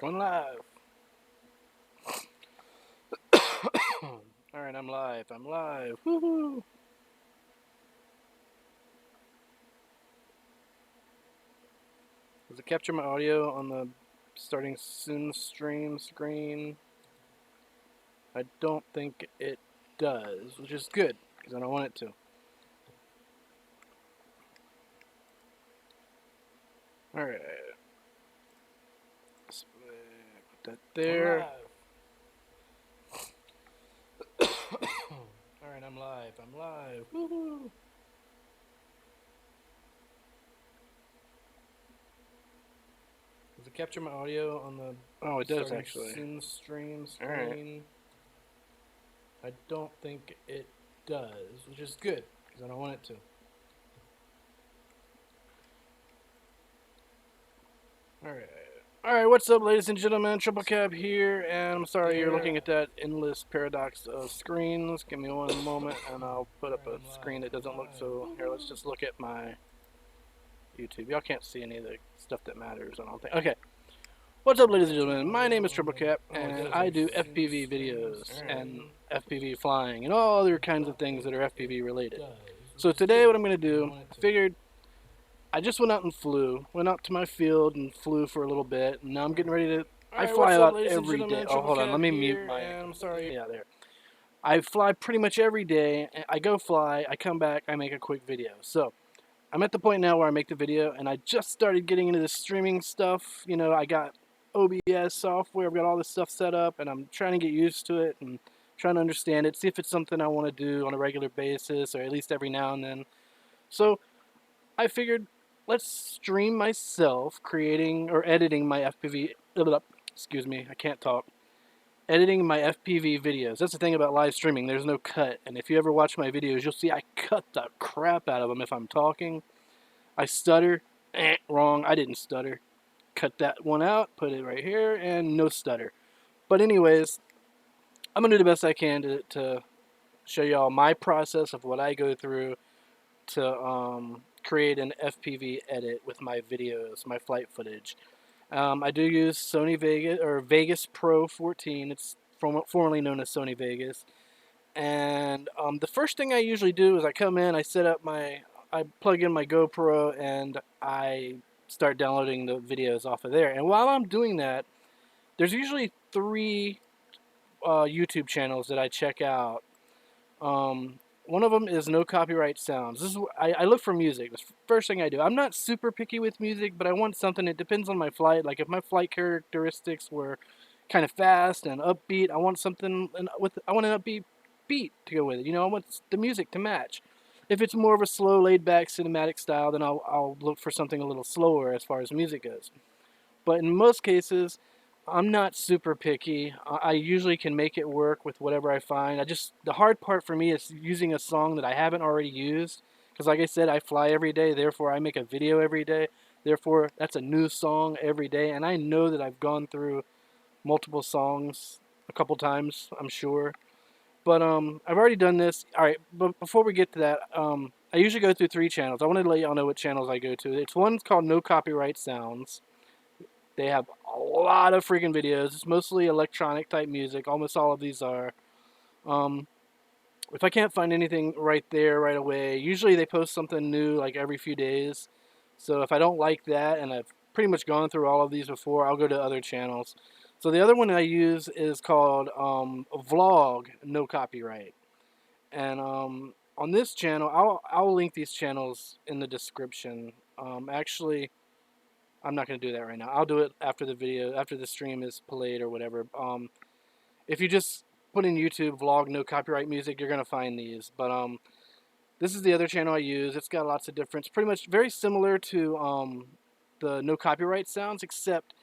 Going live. Alright, I'm live. I'm live. Woohoo! Does it capture my audio on the starting soon stream screen? I don't think it does, which is good, because I don't want it to. Alright. Put that there. Alright, I'm live. I'm live. Woohoo! Does it capture my audio on the it does actually. Soon stream screen? Right. I don't think it does, which is good, because I don't want it to. Alright, what's up, ladies and gentlemen? Triple Cab here, and I'm sorry you're looking at that endless paradox of screens. Give me one moment, and I'll put up a screen that doesn't look so... Here, let's just look at my YouTube. Y'all can't see any of the stuff that matters, I don't think. Okay. What's up, ladies and gentlemen? My name is Triple Cap, and I do FPV videos, and FPV flying, and all other kinds of things that are FPV related. So today what I'm going to do, I figured... I just went out and flew. Went out to my field and flew for a little bit. And now I'm getting ready to... I fly about every day. Oh, hold on. Let me mute my... I'm sorry. Yeah, there. I fly pretty much every day. I go fly. I come back. I make a quick video. So, I'm at the point now where I make the video. And I just started getting into the streaming stuff. You know, I got OBS software. I've got all this stuff set up. And I'm trying to get used to it. And trying to understand it. See if it's something I want to do on a regular basis. Or at least every now and then. So, I figured... let's stream myself creating or editing my FPV, excuse me, I can't talk, editing my FPV videos. That's the thing about live streaming, there's no cut, and if you ever watch my videos, you'll see I cut the crap out of them if I'm talking. I stutter, wrong, I didn't stutter. Cut that one out, put it right here, and no stutter. But anyways, I'm going to do the best I can to show y'all my process of what I go through to create an FPV edit with my videos, my flight footage. I do use Sony Vegas or Vegas Pro 14. It's formerly known as Sony Vegas. And the first thing I usually do is I come in, I plug in my GoPro, and I start downloading the videos off of there. And while I'm doing that, there's usually 3 YouTube channels that I check out. One of them is No Copyright Sounds. This is I look for music. That's the first thing I do. I'm not super picky with music, but I want something that depends on my flight. Like if my flight characteristics were kind of fast and upbeat, I want something I want an upbeat beat to go with it. You know, I want the music to match. If it's more of a slow, laid-back cinematic style, then I'll look for something a little slower as far as music goes. But in most cases, I'm not super picky. I usually can make it work with whatever I find. The hard part for me is using a song that I haven't already used. Because like I said, I fly every day, therefore I make a video every day. Therefore, that's a new song every day. And I know that I've gone through multiple songs a couple times, I'm sure. But I've already done this. Alright, but before we get to that, I usually go through 3 channels. I want to let y'all know what channels I go to. One's called No Copyright Sounds. They have a lot of freaking videos. It's mostly electronic type music. Almost all of these are. If I can't find anything right there right away, usually they post something new like every few days. So if I don't like that, and I've pretty much gone through all of these before, I'll go to other channels. So the other one I use is called Vlog No Copyright. And on this channel, I'll link these channels in the description. Actually, I'm not going to do that right now. I'll do it after the video, after the stream is played or whatever. If you just put in YouTube vlog no copyright music, you're going to find these. But this is the other channel I use. It's got lots of difference. Pretty much very similar to the no copyright sounds, except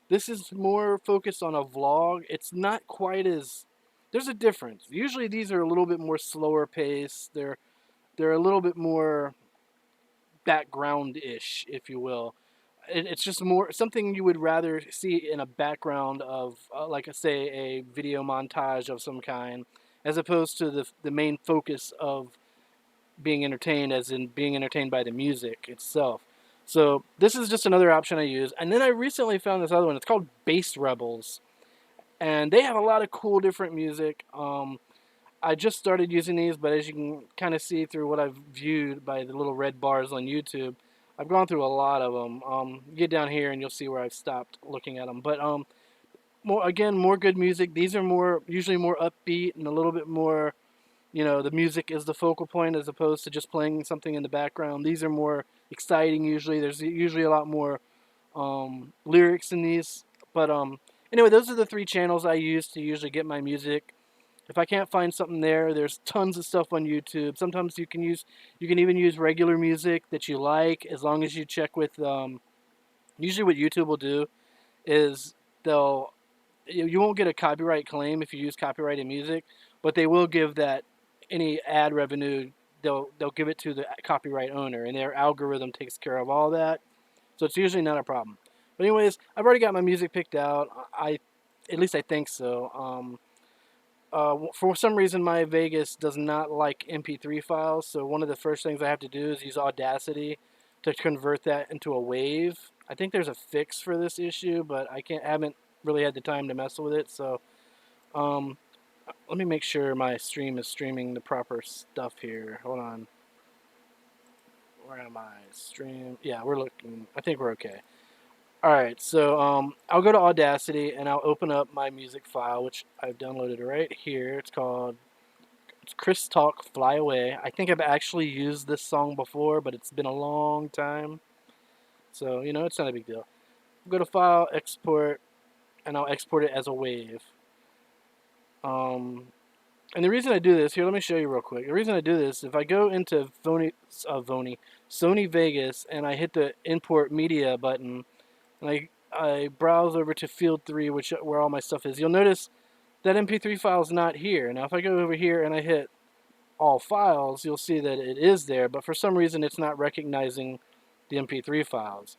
this is more focused on a vlog. It's not quite as... There's a difference. Usually these are a little bit more slower paced. They're a little bit more background-ish, if you will. It's just more something you would rather see in a background of, like, say, a video montage of some kind, as opposed to the main focus of being entertained, as in being entertained by the music itself. So this is just another option I use. And then I recently found this other one. It's called Bass Rebels, and they have a lot of cool different music. I just started using these, but as you can kind of see through what I've viewed by the little red bars on YouTube, I've gone through a lot of them. Get down here and you'll see where I've stopped looking at them. But more good music. These are usually more upbeat and a little bit more. The music is the focal point as opposed to just playing something in the background. These are more exciting. Usually, there's usually a lot more lyrics in these. But anyway, those are the three channels I use to usually get my music. If I can't find something there, there's tons of stuff on YouTube. Sometimes you can even use regular music that you like, as long as you check with. Usually, what YouTube will do is they'll you won't get a copyright claim if you use copyrighted music, but they will give that any ad revenue they'll give it to the copyright owner, and their algorithm takes care of all that. So it's usually not a problem. But anyways, I've already got my music picked out. At least I think so. For some reason, my Vegas does not like MP3 files, so one of the first things I have to do is use Audacity to convert that into a wave. I think there's a fix for this issue, but haven't really had the time to mess with it. So, um, let me make sure my stream is streaming the proper stuff here. Hold on. Where am I? Stream. Yeah, we're looking. I think we're okay. All right, so I'll go to Audacity and I'll open up my music file, which I've downloaded right here. It's Chris Talk Fly Away. I think I've actually used this song before, but it's been a long time. So, it's not a big deal. I'll go to File, Export, and I'll export it as a wave. And the reason I do this, here, let me show you real quick. The reason I do this, if I go into Sony Vegas and I hit the Import Media button, and I browse over to Field 3, where all my stuff is, you'll notice that MP3 file is not here. Now, if I go over here and I hit all files, you'll see that it is there, but for some reason it's not recognizing the MP3 files.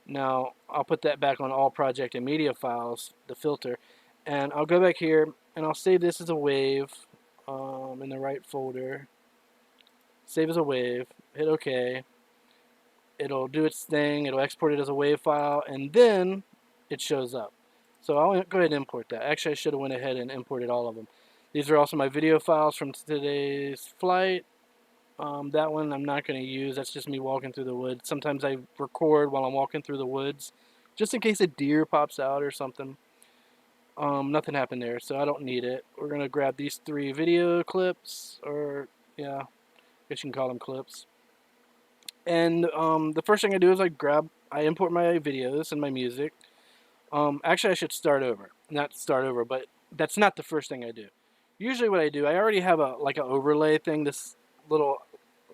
Now, I'll put that back on all project and media files, the filter, and I'll go back here and I'll save this as a wave in the right folder. Save as a wave, hit OK. It'll do its thing, it'll export it as a wave file, and then it shows up. So I'll go ahead and import that. Actually, I should have went ahead and imported all of them. These are also my video files from today's flight. That one I'm not going to use. That's just me walking through the woods. Sometimes I record while I'm walking through the woods, just in case a deer pops out or something. Nothing happened there, so I don't need it. We're going to grab these 3 video clips, or, yeah, I guess you can call them clips. And the first thing I do is I import my videos and my music. Actually, I should start over. Not start over, but that's not the first thing I do. Usually what I do, I already have an overlay thing, this little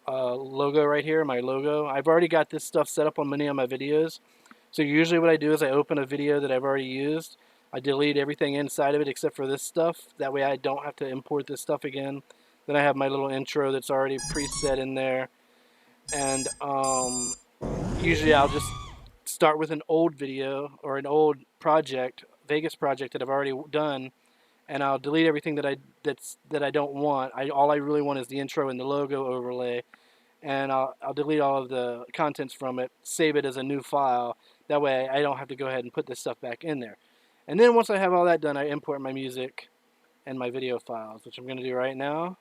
logo right here, my logo. I've already got this stuff set up on many of my videos. So usually what I do is I open a video that I've already used. I delete everything inside of it except for this stuff. That way I don't have to import this stuff again. Then I have my little intro that's already preset in there. And usually I'll just start with an old video or an old project, Vegas project that I've already done, and I'll delete everything that I don't want. All I really want is the intro and the logo overlay, and I'll delete all of the contents from it, save it as a new file. That way I don't have to go ahead and put this stuff back in there. And then once I have all that done, I import my music and my video files, which I'm going to do right now.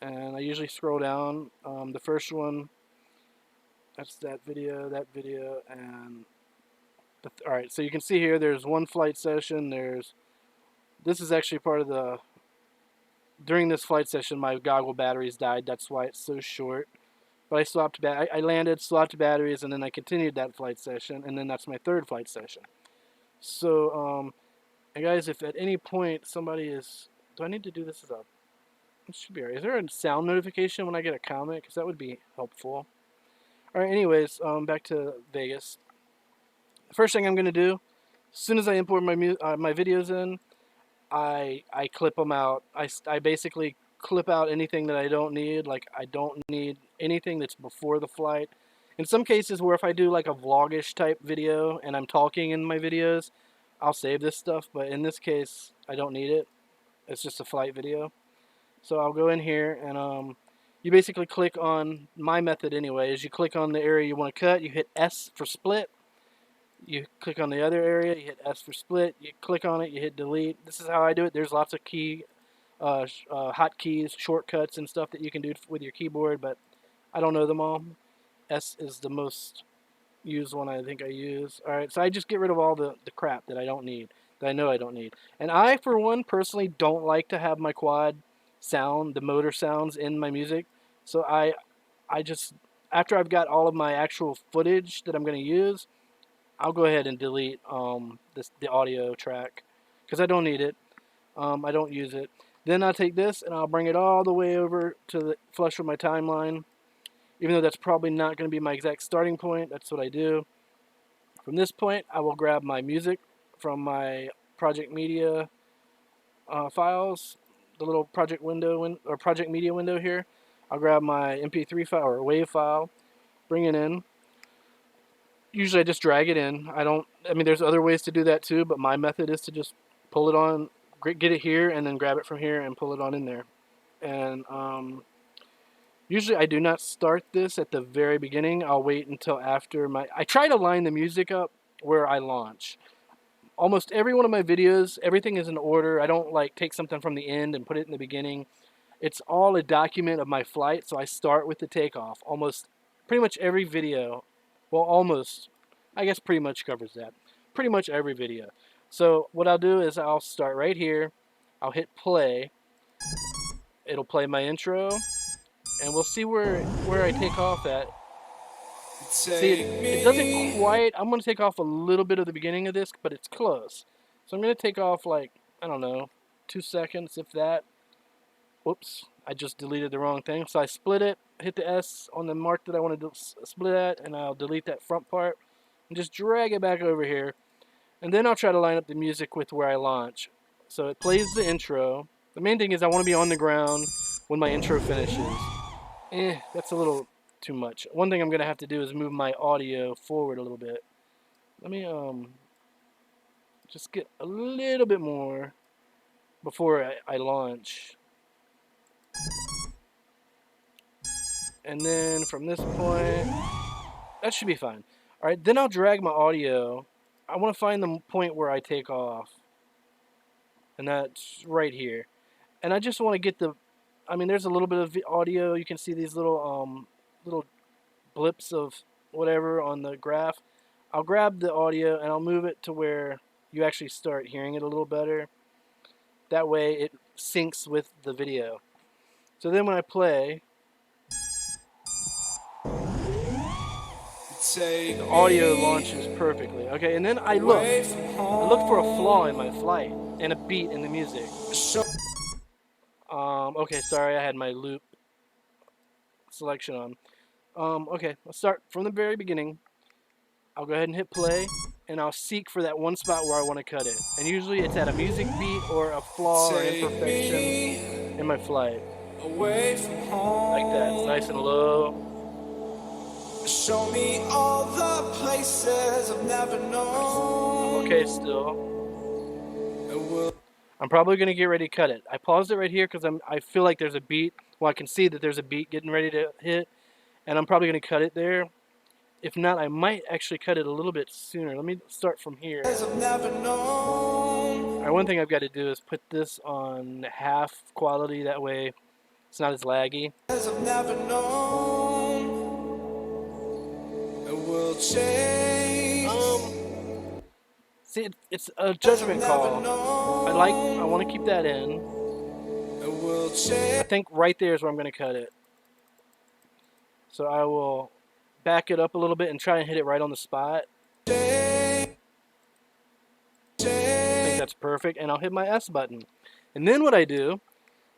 And I usually scroll down. The first one, that's that video, and all right. So you can see here, there's one flight session. This is actually part of during this flight session, my goggle batteries died. That's why it's so short. But I landed, swapped batteries, and then I continued that flight session, and then that's my 3rd flight session. So, and guys, if at any point do I need to do this it should be alright. Is there a sound notification when I get a comment? Because that would be helpful. Alright, anyways, back to Vegas. The first thing I'm going to do, as soon as I import my videos in, I clip them out. I basically clip out anything that I don't need. Like, I don't need anything that's before the flight. In some cases where if I do like a vlogish type video and I'm talking in my videos, I'll save this stuff. But in this case, I don't need it. It's just a flight video. So I'll go in here and You basically click on, my method anyway, is you click on the area you want to cut, you hit S for split, you click on the other area, you hit S for split, you click on it, you hit delete. This is how I do it. There's lots of hotkeys, shortcuts, and stuff that you can do with your keyboard, but I don't know them all. S is the most used one I think I use. All right, so I just get rid of all the crap that I don't need, that I know I don't need. And I, for one, personally don't like to have my quad sound, the motor sounds in my music. So I just, after I've got all of my actual footage that I'm going to use, I'll go ahead and delete the audio track because I don't need it. I don't use it. Then I'll take this and I'll bring it all the way over to the flush with my timeline. Even though that's probably not going to be my exact starting point, that's what I do. From this point, I will grab my music from my project media files, the little project window or project media window here. I'll grab my MP3 file or WAV file, bring it in. Usually I just drag it in. I mean, there's other ways to do that too, but my method is to just pull it on, get it here, and then grab it from here and pull it on in there. And usually I do not start this at the very beginning. I'll wait until after I try to line the music up where I launch. Almost every one of my videos, everything is in order. I don't like take something from the end and put it in the beginning. It's all a document of my flight, so I start with the takeoff. Almost, pretty much every video, well, almost, I guess pretty much covers that. Pretty much every video. So what I'll do is I'll start right here. I'll hit play. It'll play my intro, and we'll see where I take off at. See, it doesn't quite, I'm going to take off a little bit of the beginning of this, but it's close. So I'm going to take off like, I don't know, 2 seconds, if that. Whoops, I just deleted the wrong thing. So I split it, hit the S on the mark that I want to split at, and I'll delete that front part and just drag it back over here. And then I'll try to line up the music with where I launch. So it plays the intro. The main thing is I want to be on the ground when my intro finishes. That's a little too much. One thing I'm going to have to do is move my audio forward a little bit. Let me just get a little bit more before I launch. And then from this point, that should be fine. All right, then I'll drag my audio. I want to find the point where I take off. And that's right here. And I just want to get I mean, there's a little bit of audio. You can see these little blips of whatever on the graph. I'll grab the audio and I'll move it to where you actually start hearing it a little better. That way it syncs with the video. So then when I play, the audio launches perfectly. Okay, and then I look for a flaw in my flight and a beat in the music. Okay, sorry, I had my loop selection on. Okay, let's start from the very beginning. I'll go ahead and hit play, and I'll seek for that one spot where I want to cut it. And usually it's at a music beat or a flaw or imperfection in my flight. Away from home. Like that, it's nice and low. Show me all the places I've never known. Okay, still. I'm probably going to get ready to cut it. I paused it right here because I feel like there's a beat. Well, I can see that there's a beat getting ready to hit, and I'm probably going to cut it there. If not, I might actually cut it a little bit sooner. Let me start from here. All right, one thing I've got to do is put this on half quality. That way it's not as laggy. See, it's a judgment call. I want to keep that in. I think right there is where I'm going to cut it. So I will back it up a little bit and try and hit it right on the spot. I think that's perfect, and I'll hit my S button. And then what I do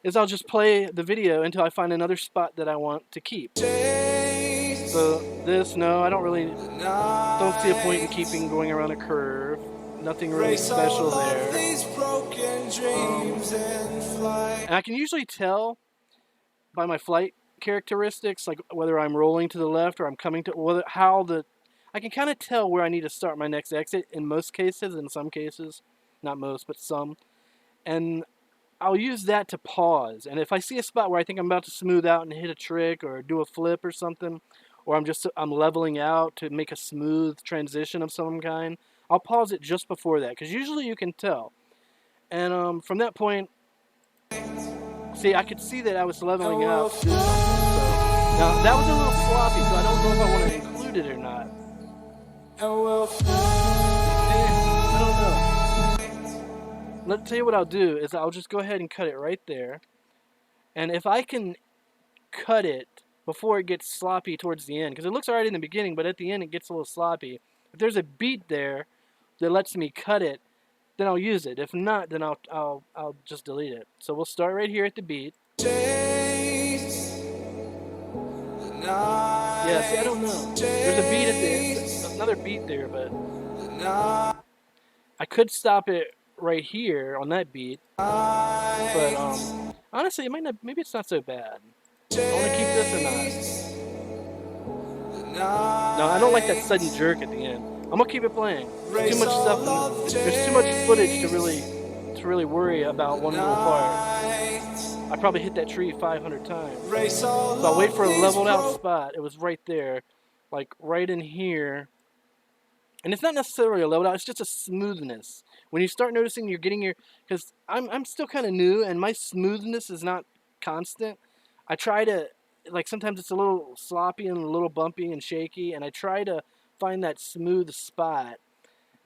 is I'll just play the video until I find another spot that I want to keep. So this, no, I don't see a point in keeping going around a curve. Nothing really special there. And I can usually tell by my flight characteristics, like whether I'm rolling to the left or I'm coming to, I can kind of tell where I need to start my next exit in most cases, in some cases, not most, but some. And I'll use that to pause. And if I see a spot where I think I'm about to smooth out and hit a trick or do a flip or something, or I'm leveling out to make a smooth transition of some kind, I'll pause it just before that, because usually you can tell. And from that point, see, I could see that I was leveling out to do something. So now that was a little sloppy, so I don't know if I want to include it or not. I don't know. Let's tell you what I'll do is I'll just go ahead and cut it right there. And if I can cut it before it gets sloppy towards the end, because it looks alright in the beginning, but at the end it gets a little sloppy. If there's a beat there that lets me cut it, then I'll use it. If not, then I'll just delete it. So we'll start right here at the beat. Yeah, see, I don't know. There's a beat at the another beat there, but I could stop it right here on that beat. But honestly, it might not. Maybe it's not so bad. I want to keep this or not. No, I don't like that sudden jerk at the end. I'm gonna keep it playing. There's too much stuff. There's too much footage to really worry about one little part. I probably hit that tree 500 times. So I'll wait for a leveled out spot. It was right there, like right in here. And it's not necessarily a leveled out. It's just a smoothness. When you start noticing you're getting your, because I'm still kind of new and my smoothness is not constant. I try to, like, sometimes it's a little sloppy and a little bumpy and shaky, and I try to find that smooth spot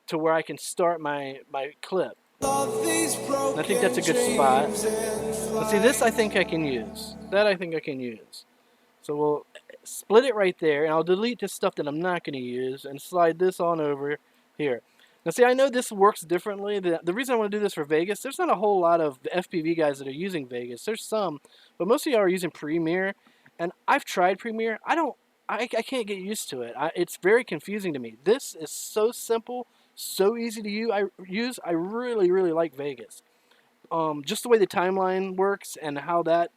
to where I can start my clip. And I think that's a good spot. But see, this I think I can use. That I think I can use. So we'll split it right there, and I'll delete this stuff that I'm not going to use and slide this on over here. Now see, I know this works differently. The reason I want to do this for Vegas, there's not a whole lot of FPV guys that are using Vegas. There's some, but most of y'all are using Premiere, and I've tried Premiere. I can't get used to it. It's very confusing to me. This is so simple, so easy to use. I really, really like Vegas. Just the way the timeline works and how that,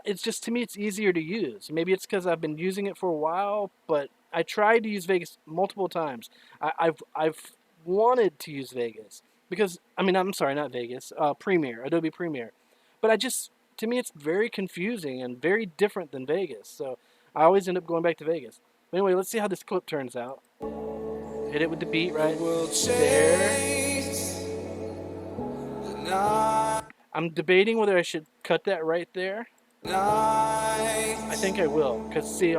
it's just, to me, it's easier to use. Maybe it's because I've been using it for a while, but I tried to use Vegas multiple times. I've wanted to use Vegas because, I mean, I'm sorry, not Vegas, Premiere, Adobe Premiere. But to me, it's very confusing and very different than Vegas. So I always end up going back to Vegas. But anyway, let's see how this clip turns out. Hit it with the beat right there. I'm debating whether I should cut that right there. I think I will, because see,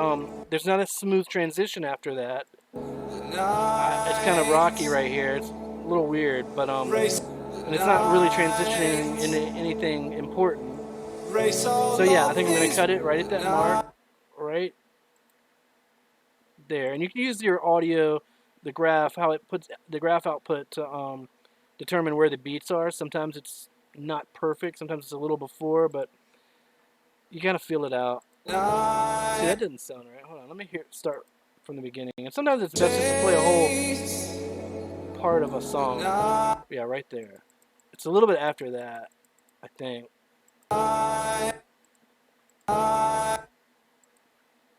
there's not a smooth transition after that. It's kind of rocky right here. It's a little weird, but and it's not really transitioning into anything important. So yeah, I think I'm gonna cut it right at that mark, right there. And you can use your audio, the graph, how it puts the graph output to determine where the beats are. Sometimes it's not perfect. Sometimes it's a little before, but you gotta feel it out. See, that didn't sound right. Hold on, let me start from the beginning. And sometimes it's best just to play a whole part of a song. Yeah, right there. It's a little bit after that, I think.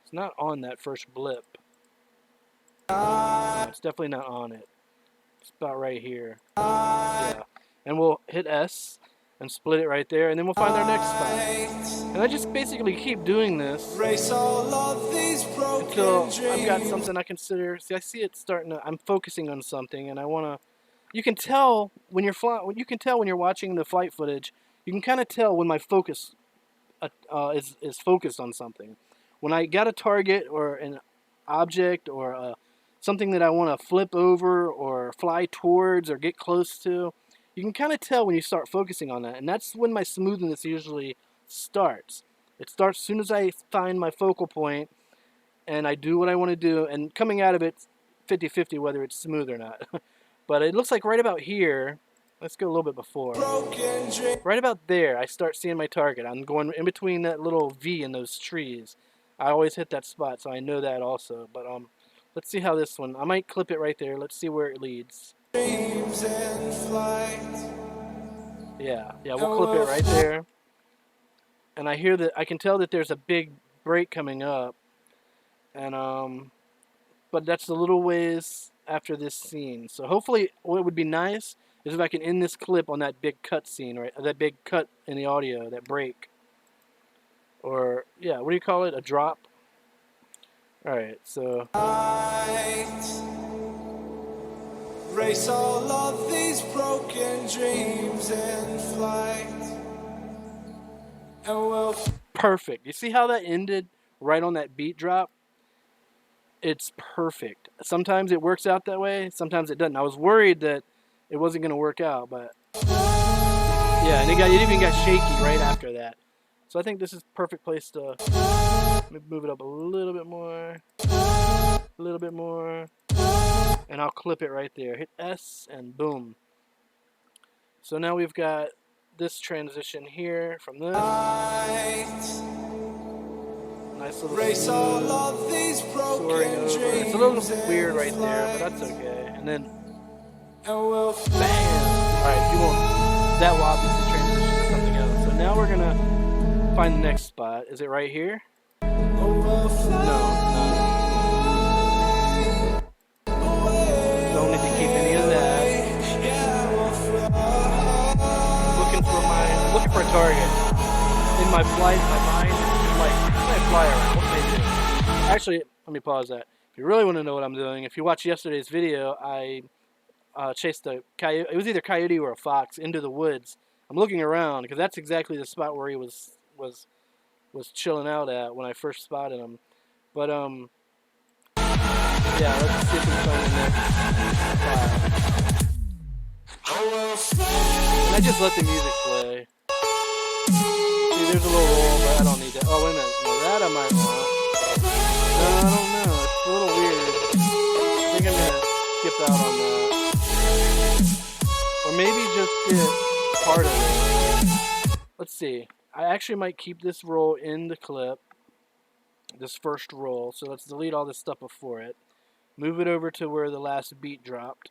It's not on that first blip. No, it's definitely not on it. It's about right here. Yeah. And we'll hit S and split it right there, and then we'll find our next spot. And I just basically keep doing this until I've got something I consider. See, I see it starting to, I'm focusing on something, and I want to, you can tell when you're flying, you can tell when you're watching the flight footage, you can kind of tell when my focus is focused on something. When I got a target or an object or something that I want to flip over or fly towards or get close to, you can kind of tell when you start focusing on that, and that's when my smoothness usually starts. It starts as soon as I find my focal point and I do what I want to do, and coming out of it 50-50 whether it's smooth or not. But it looks like right about here, let's go a little bit before. Right about there, I start seeing my target. I'm going in between that little V in those trees. I always hit that spot, so I know that also. But let's see how this one, I might clip it right there. Let's see where it leads. Yeah, we'll clip it right there. And I hear that, I can tell that there's a big break coming up. And but that's a little ways after this scene. So hopefully, what would be nice is if I can end this clip on that big cut scene, right? That big cut in the audio, that break. Or, yeah, what do you call it? A drop? Alright, so. Race all of these broken dreams in flight. And we'll. Perfect. You see how that ended right on that beat drop? It's perfect. Sometimes it works out that way, sometimes it doesn't. I was worried that it wasn't going to work out, but yeah, and it even got shaky right after that. So I think this is perfect place to move it up a little bit more, and I'll clip it right there. Hit S and boom. So now we've got this transition here from this. Nice little race all of these broken dreams. It's a little weird right there, but that's okay. And then, bam! Alright, if you want that will obviously transition to something else. So now we're gonna find the next spot. Is it right here? No. Don't need to keep any of that. Looking for a target. In my flight, my mind is just like, I fly around. What can I do? Actually, let me pause that. If you really want to know what I'm doing, if you watch yesterday's video, I chased a coyote. It was either a coyote or a fox into the woods. I'm looking around because that's exactly the spot where he was chilling out at when I first spotted him. But yeah, let's see if we can find the next spot. And I just let the music play. See, there's a little roll, but I don't need that. Oh, wait a minute. No, that I might want. No, I don't know. It's a little weird. I think I'm gonna skip out on that. Or maybe just get part of it. Let's see. I actually might keep this roll in the clip. This first roll. So let's delete all this stuff before it. Move it over to where the last beat dropped.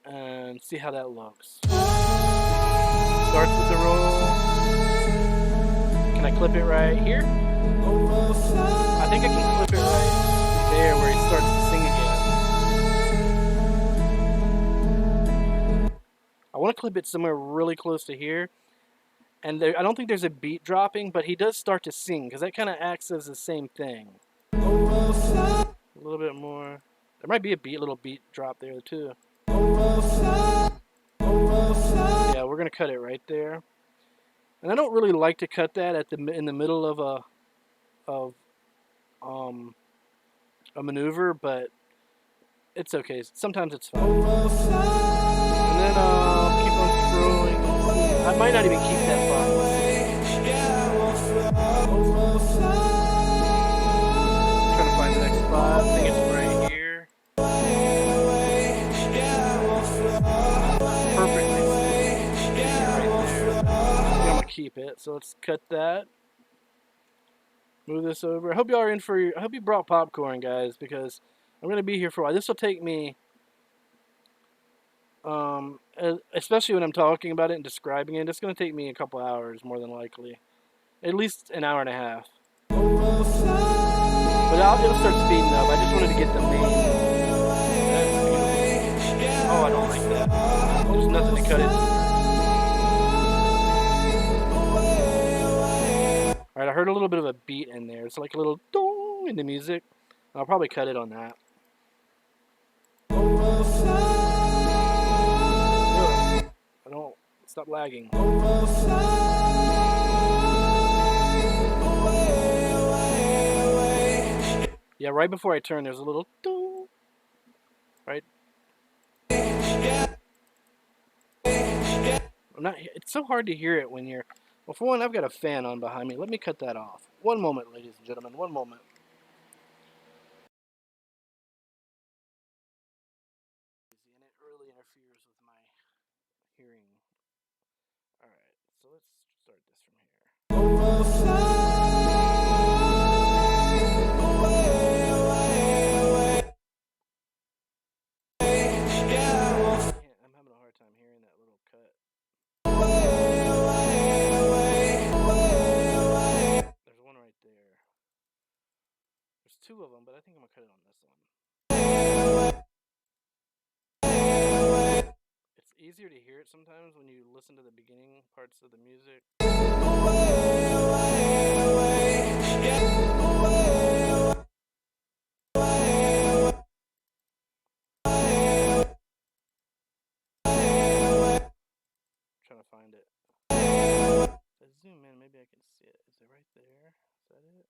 And see how that looks. Starts with the roll. Can I clip it right here? I think I can clip it right there where he starts to sing again. I want to clip it somewhere really close to here. And I don't think there's a beat dropping, but he does start to sing, because that kind of acts as the same thing. A little bit more. There might be a little beat drop there too. Yeah, we're going to cut it right there. And I don't really like to cut that in the middle of a maneuver, but it's okay. Sometimes it's fine. And then keep on scrolling. I might not even keep that far. Trying to find the next spot. I think it's right here. Perfectly. Right there. I'm gonna keep it. So let's cut that. Move this over. I hope y'all are in for I hope you brought popcorn, guys, because I'm gonna be here for a while. This will take me. Especially when I'm talking about it and describing it, it's going to take me a couple hours, more than likely. At least an hour and a half. But it'll start speeding up. I just wanted to get the main. Oh, I don't like that. There's nothing to cut it. Alright, I heard a little bit of a beat in there. It's like a little dong in the music. I'll probably cut it on that. Stop lagging. Yeah, right before I turn, there's a little doo. Right? It's so hard to hear it when you're. Well, for one, I've got a fan on behind me. Let me cut that off. One moment, ladies and gentlemen. One moment. And it really interferes with my hearing. Alright, so let's start this from here. I'm having a hard time hearing that little cut. There's one right there. There's two of them, but I think I'm going to cut it on this one. easier to hear it sometimes when you listen to the beginning parts of the music. Trying to find it. If I zoom in, maybe I can see it. Is it right there? Is that it?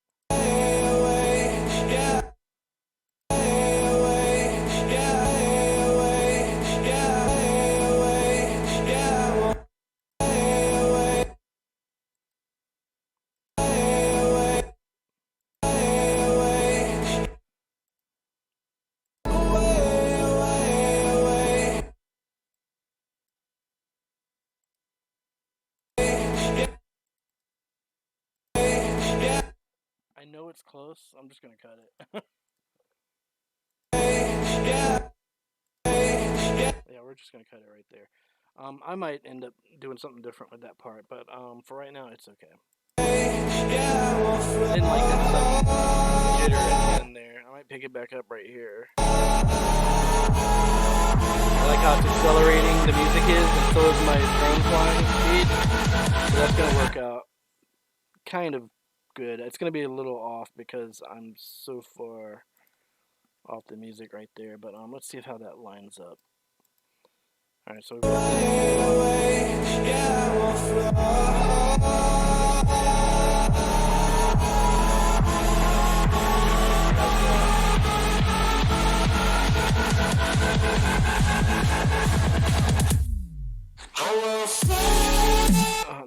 I know it's close. I'm just gonna cut it. Yeah, we're just gonna cut it right there. I might end up doing something different with that part, but for right now, it's okay. I didn't like that sudden jitter at the end there. I might pick it back up right here. I like how it's accelerating the music is, and so is my drone flying speed. So that's gonna work out kind of good. It's gonna be a little off because I'm so far off the music right there, but let's see how that lines up. All right, so we've got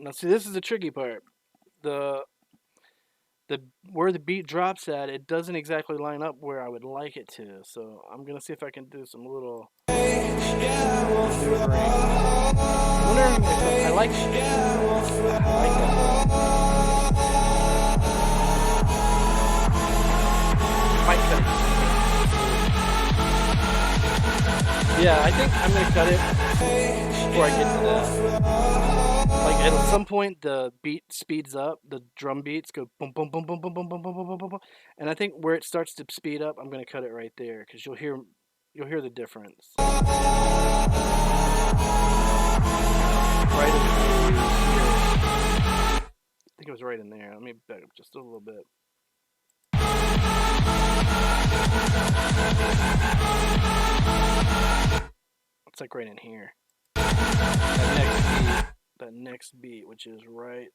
now see, this is the tricky part. The where the beat drops at, it doesn't exactly line up where I would like it to. So I'm gonna see if I can do some little maneuvering. I'm wondering if I like that. Might cut it. Yeah, I think I'm gonna cut it before I get to that. Like at some point the beat speeds up, the drum beats go boom boom boom boom boom boom boom boom boom boom boom, and I think where it starts to speed up, I'm gonna cut it right there because you'll hear the difference. Right in here. I think it was right in there. Let me back up just a little bit. It's like right in here. That next beat, which is right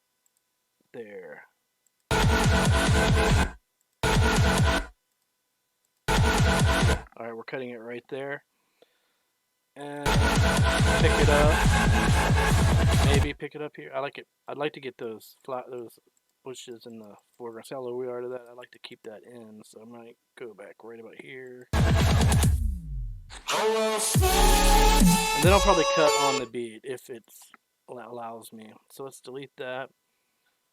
there. Alright, we're cutting it right there. And pick it up. Maybe pick it up here. I like it. I'd like to get those bushes in the foreground. See how low we are to that? I'd like to keep that in, so I might go back right about here. And then I'll probably cut on the beat if it allows me. So let's delete that.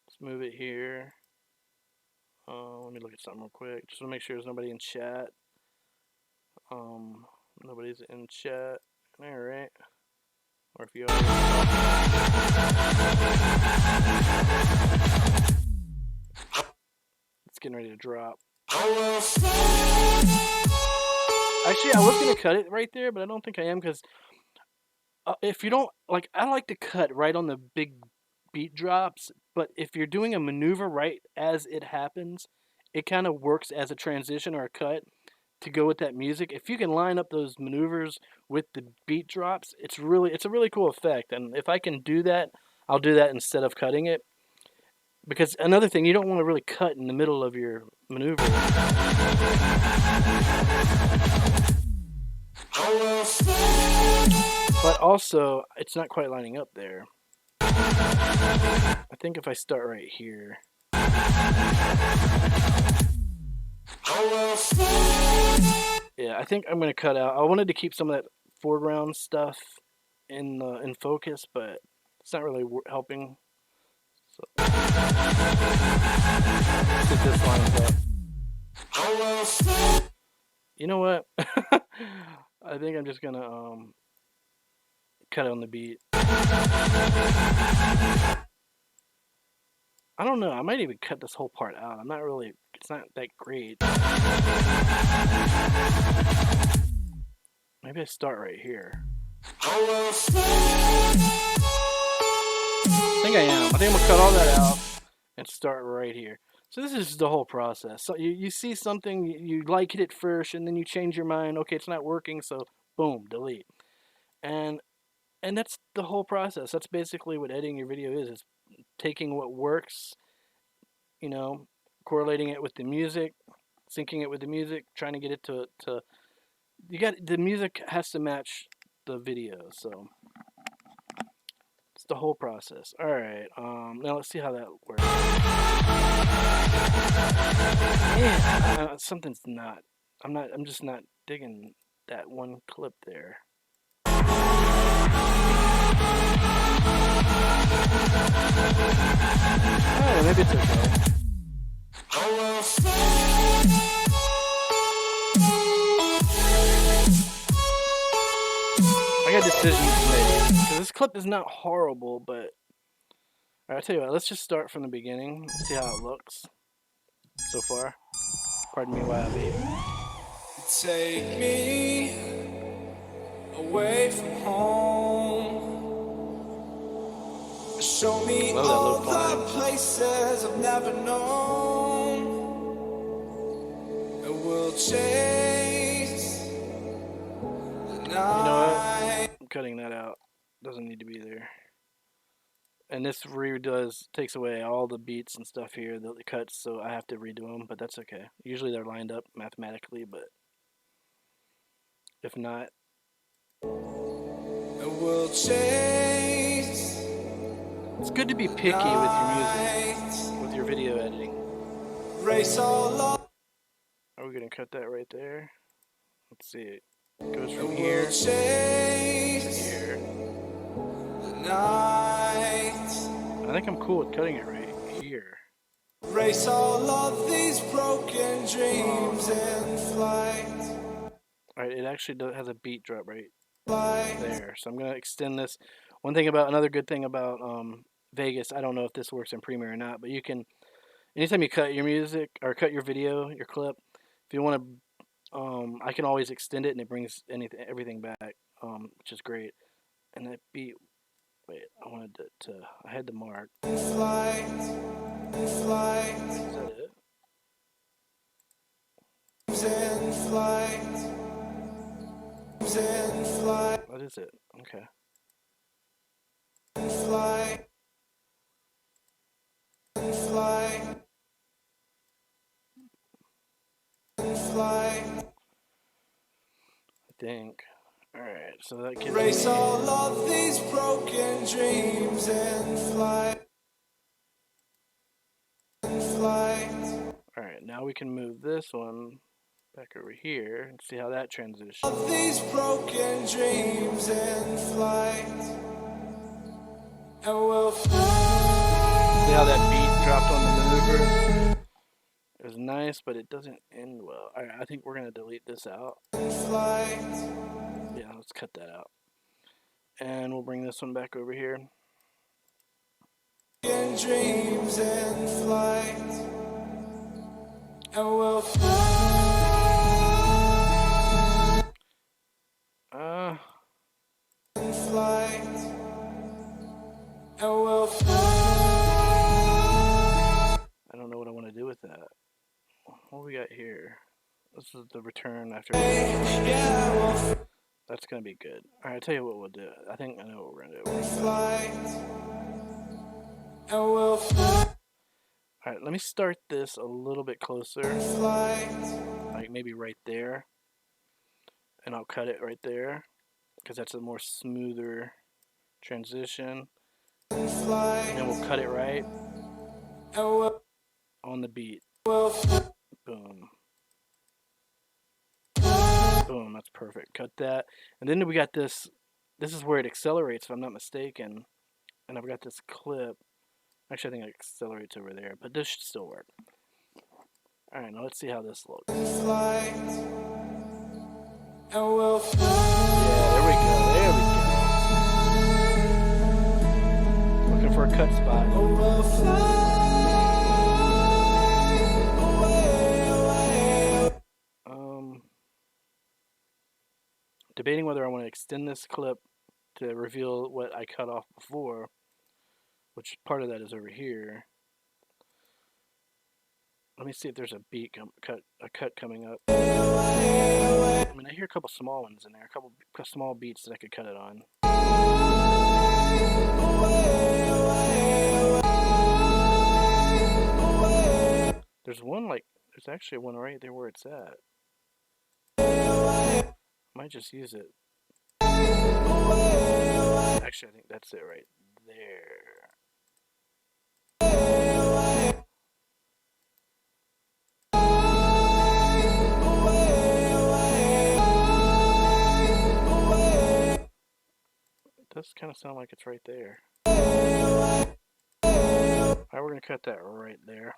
Let's move it here. Let me look at something real quick. Just want to make sure there's nobody in chat. Nobody's in chat. Alright. Or if you are. It's getting ready to drop. Actually, I was going to cut it right there, but I don't think I am because if you don't, like, I like to cut right on the big beat drops, but if you're doing a maneuver right as it happens, it kind of works as a transition or a cut to go with that music. If you can line up those maneuvers with the beat drops, it's a really cool effect. And if I can do that, I'll do that instead of cutting it. Because another thing, you don't want to really cut in the middle of your maneuver. But also, it's not quite lining up there. I think if I start right here. Yeah, I think I'm going to cut out. I wanted to keep some of that foreground stuff in focus, but it's not really helping. So, see if this lines up. You know what? I think I'm just going to cut it on the beat. I don't know. I might even cut this whole part out. I'm not really. It's not that great. Maybe I start right here. think I am. I think I'm gonna cut all that out and start right here. So this is the whole process. So you see something, you like it at first, and then you change your mind. Okay, it's not working, so boom, delete. And and that's the whole process. That's basically what editing your video is taking what works, you know, correlating it with the music, syncing it with the music, trying to get it to you got the music has to match the video. So it's the whole process. All right. Now let's see how that works. Man, something's not. I'm not. I'm just not digging that one clip there. Alright, maybe it's okay. I got decisions to make. So this clip is not horrible, but alright, I'll tell you what. Let's just start from the beginning. See how it looks so far. Pardon me while I leave. Take me away from home. Show me all the places I've never known. And we'll chase the night. You know what? I'm cutting that out. Doesn't need to be there. And this takes away all the beats and stuff here, the cuts, so I have to redo them, but that's okay. Usually they're lined up mathematically, but if not, and we'll chase. It's good to be picky with your music, with your video editing. Race all up. Are we gonna cut that right there? Let's see. It goes from here to here. I think I'm cool with cutting it right here. Race all of these broken dreams in flight. Alright, it actually has a beat drop right there. So I'm gonna extend this. Another good thing about Vegas, I don't know if this works in Premiere or not, but you can, anytime you cut your music or cut your video, your clip, if you want to, I can always extend it and it brings everything back, which is great. And that beat, wait, I had the mark. Is that it? What is it? Okay. I think. Alright, so that gives Race all of these broken dreams in flight. Alright, now we can move this one back over here and see how that transitions. Of these broken dreams in flight. And we'll fly. See how that beat dropped on the maneuver? It was nice, but it doesn't end well. Alright, I think we're going to delete this out. Yeah, let's cut that out. And we'll bring this one back over here. Dreams in flight. And we'll fly. In flight. And we'll fly. I don't know what I want to do with that. What do we got here? This is the return after. That's gonna be good. Alright, I'll tell you what we'll do. I think I know what we're gonna do. Alright, let me start this a little bit closer. Like maybe right there. And I'll cut it right there. Because that's a more smoother transition. And then we'll cut it right on the beat. Boom. Boom, that's perfect. Cut that. And then we got this. This is where it accelerates, if I'm not mistaken. And I've got this clip. Actually, I think it accelerates over there, but this should still work. Alright, now let's see how this looks. Yeah, there we go. There we go. Looking for a cut spot. Debating whether I want to extend this clip to reveal what I cut off before, which part of that is over here. Let me see if there's a cut coming up. I mean, I hear a couple small ones in there, a couple small beats that I could cut it on. There's actually one right there where it's at. Might just use it. Actually, I think that's it right there. It does kind of sound like it's right there. Alright, we're going to cut that right there.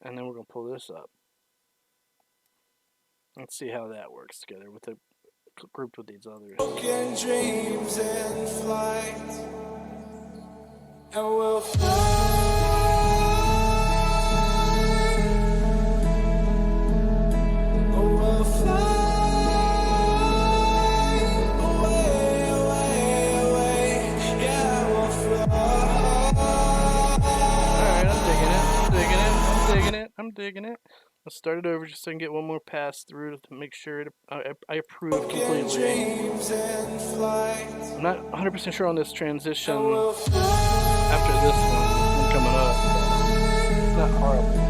And then we're going to pull this up. Let's see how that works together with the grouped with these others. Broken dreams in flight, and we'll fly. Oh, we'll fly away, away, away. Yeah, we'll fly. Alright, I'm digging it. I'm digging it. I'm digging it. I'm digging it. Let's start it over just so I can get one more pass through to make sure I approve completely. I'm not 100% sure on this transition after this one coming up. It's not horrible.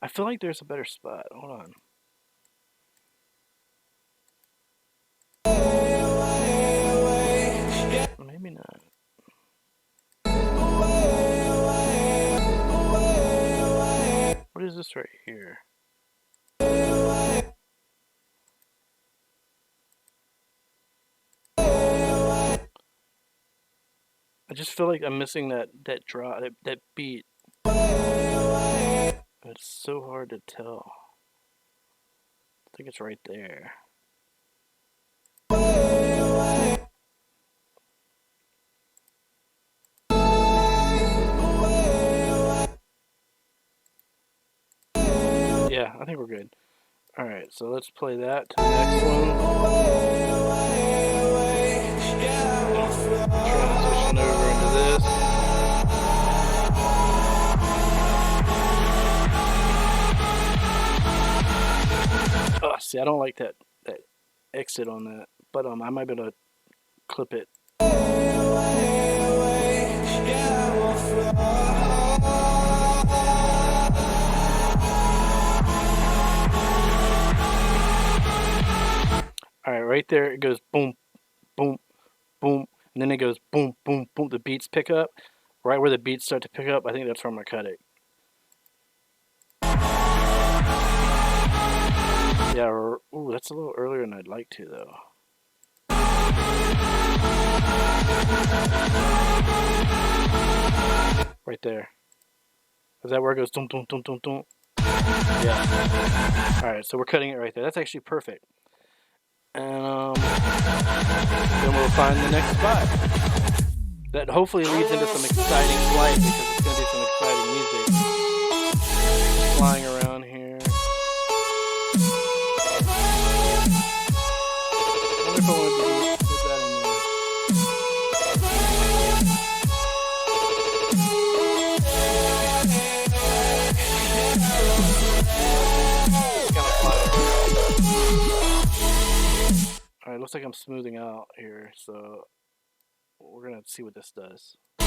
I feel like there's a better spot. Hold on. Maybe not. What is this right here? I just feel like I'm missing that drop, that beat. It's so hard to tell. I think it's right there. Yeah, I think we're good. Alright, so let's play that to the next one. Transition over into this. Oh, see, I don't like that exit on that, but I might be able to clip it. Alright, right there it goes boom, boom, boom, and then it goes boom, boom, boom. The beats pick up. Right where the beats start to pick up, I think that's where I'm going to cut it. Yeah, ooh, that's a little earlier than I'd like to, though. Right there. Is that where it goes? Dum, dum, dum, dum, dum? Yeah. Alright, so we're cutting it right there. That's actually perfect. And then we'll find the next spot. That hopefully leads into some exciting flight because it's going to be some exciting music. Flying around here. I wonder if I want to put that in there. Alright, looks like I'm smoothing out here, so we're gonna see what this does. I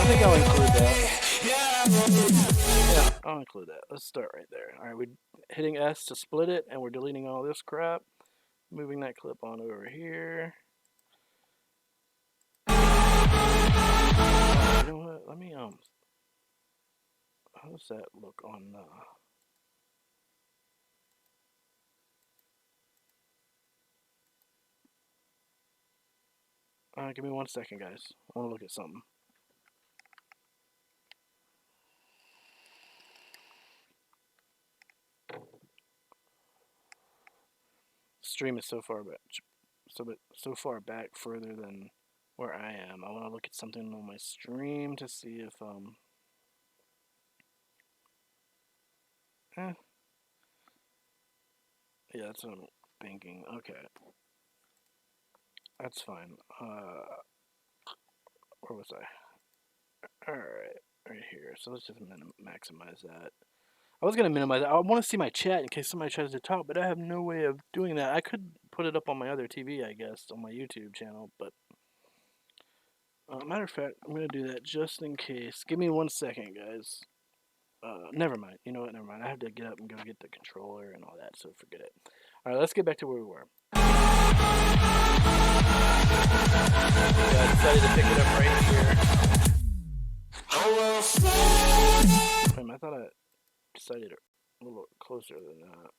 think I'll include that. Yeah, I'll include that. Let's start right there. Alright, we're hitting S to split it, and we're deleting all this crap. Moving that clip on over here. You know what? Let me, how does that look on, give me 1 second, guys. I want to look at something. Stream is so far back, so far back further than where I am. I want to look at something on my stream to see if eh, yeah, that's what I'm thinking. Okay, that's fine. Where was I? All right here. So let's just maximize that. I was gonna minimize it. I want to see my chat in case somebody tries to talk, but I have no way of doing that. I could put it up on my other TV, I guess, on my YouTube channel, but matter of fact, I'm gonna do that just in case. Give me 1 second, guys. Never mind. You know what? Never mind. I have to get up and go get the controller and all that, so forget it. All right, let's get back to where we were. Yeah, I decided to pick it up right here. Wait a minute, I thought I decided a little closer than that.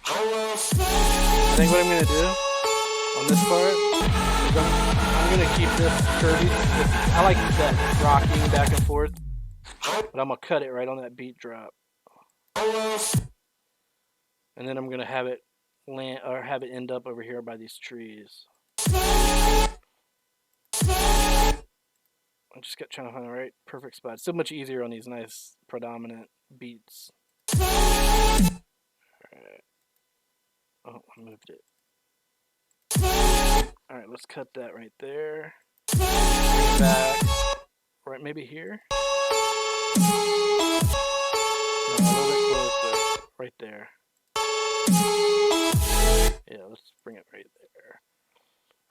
I think what I'm going to do on this part is I'm going to keep this curvy. I like that rocking back and forth, but I'm going to cut it right on that beat drop. And then I'm going to have it land or have it end up over here by these trees. I just got trying to find the right perfect spot. It's so much easier on these nice predominant beats. Alright. Oh, I moved it. Alright, let's cut that right there. Bring it back. Right, maybe here? No, a little bit closer. Right there. Yeah, let's bring it right there.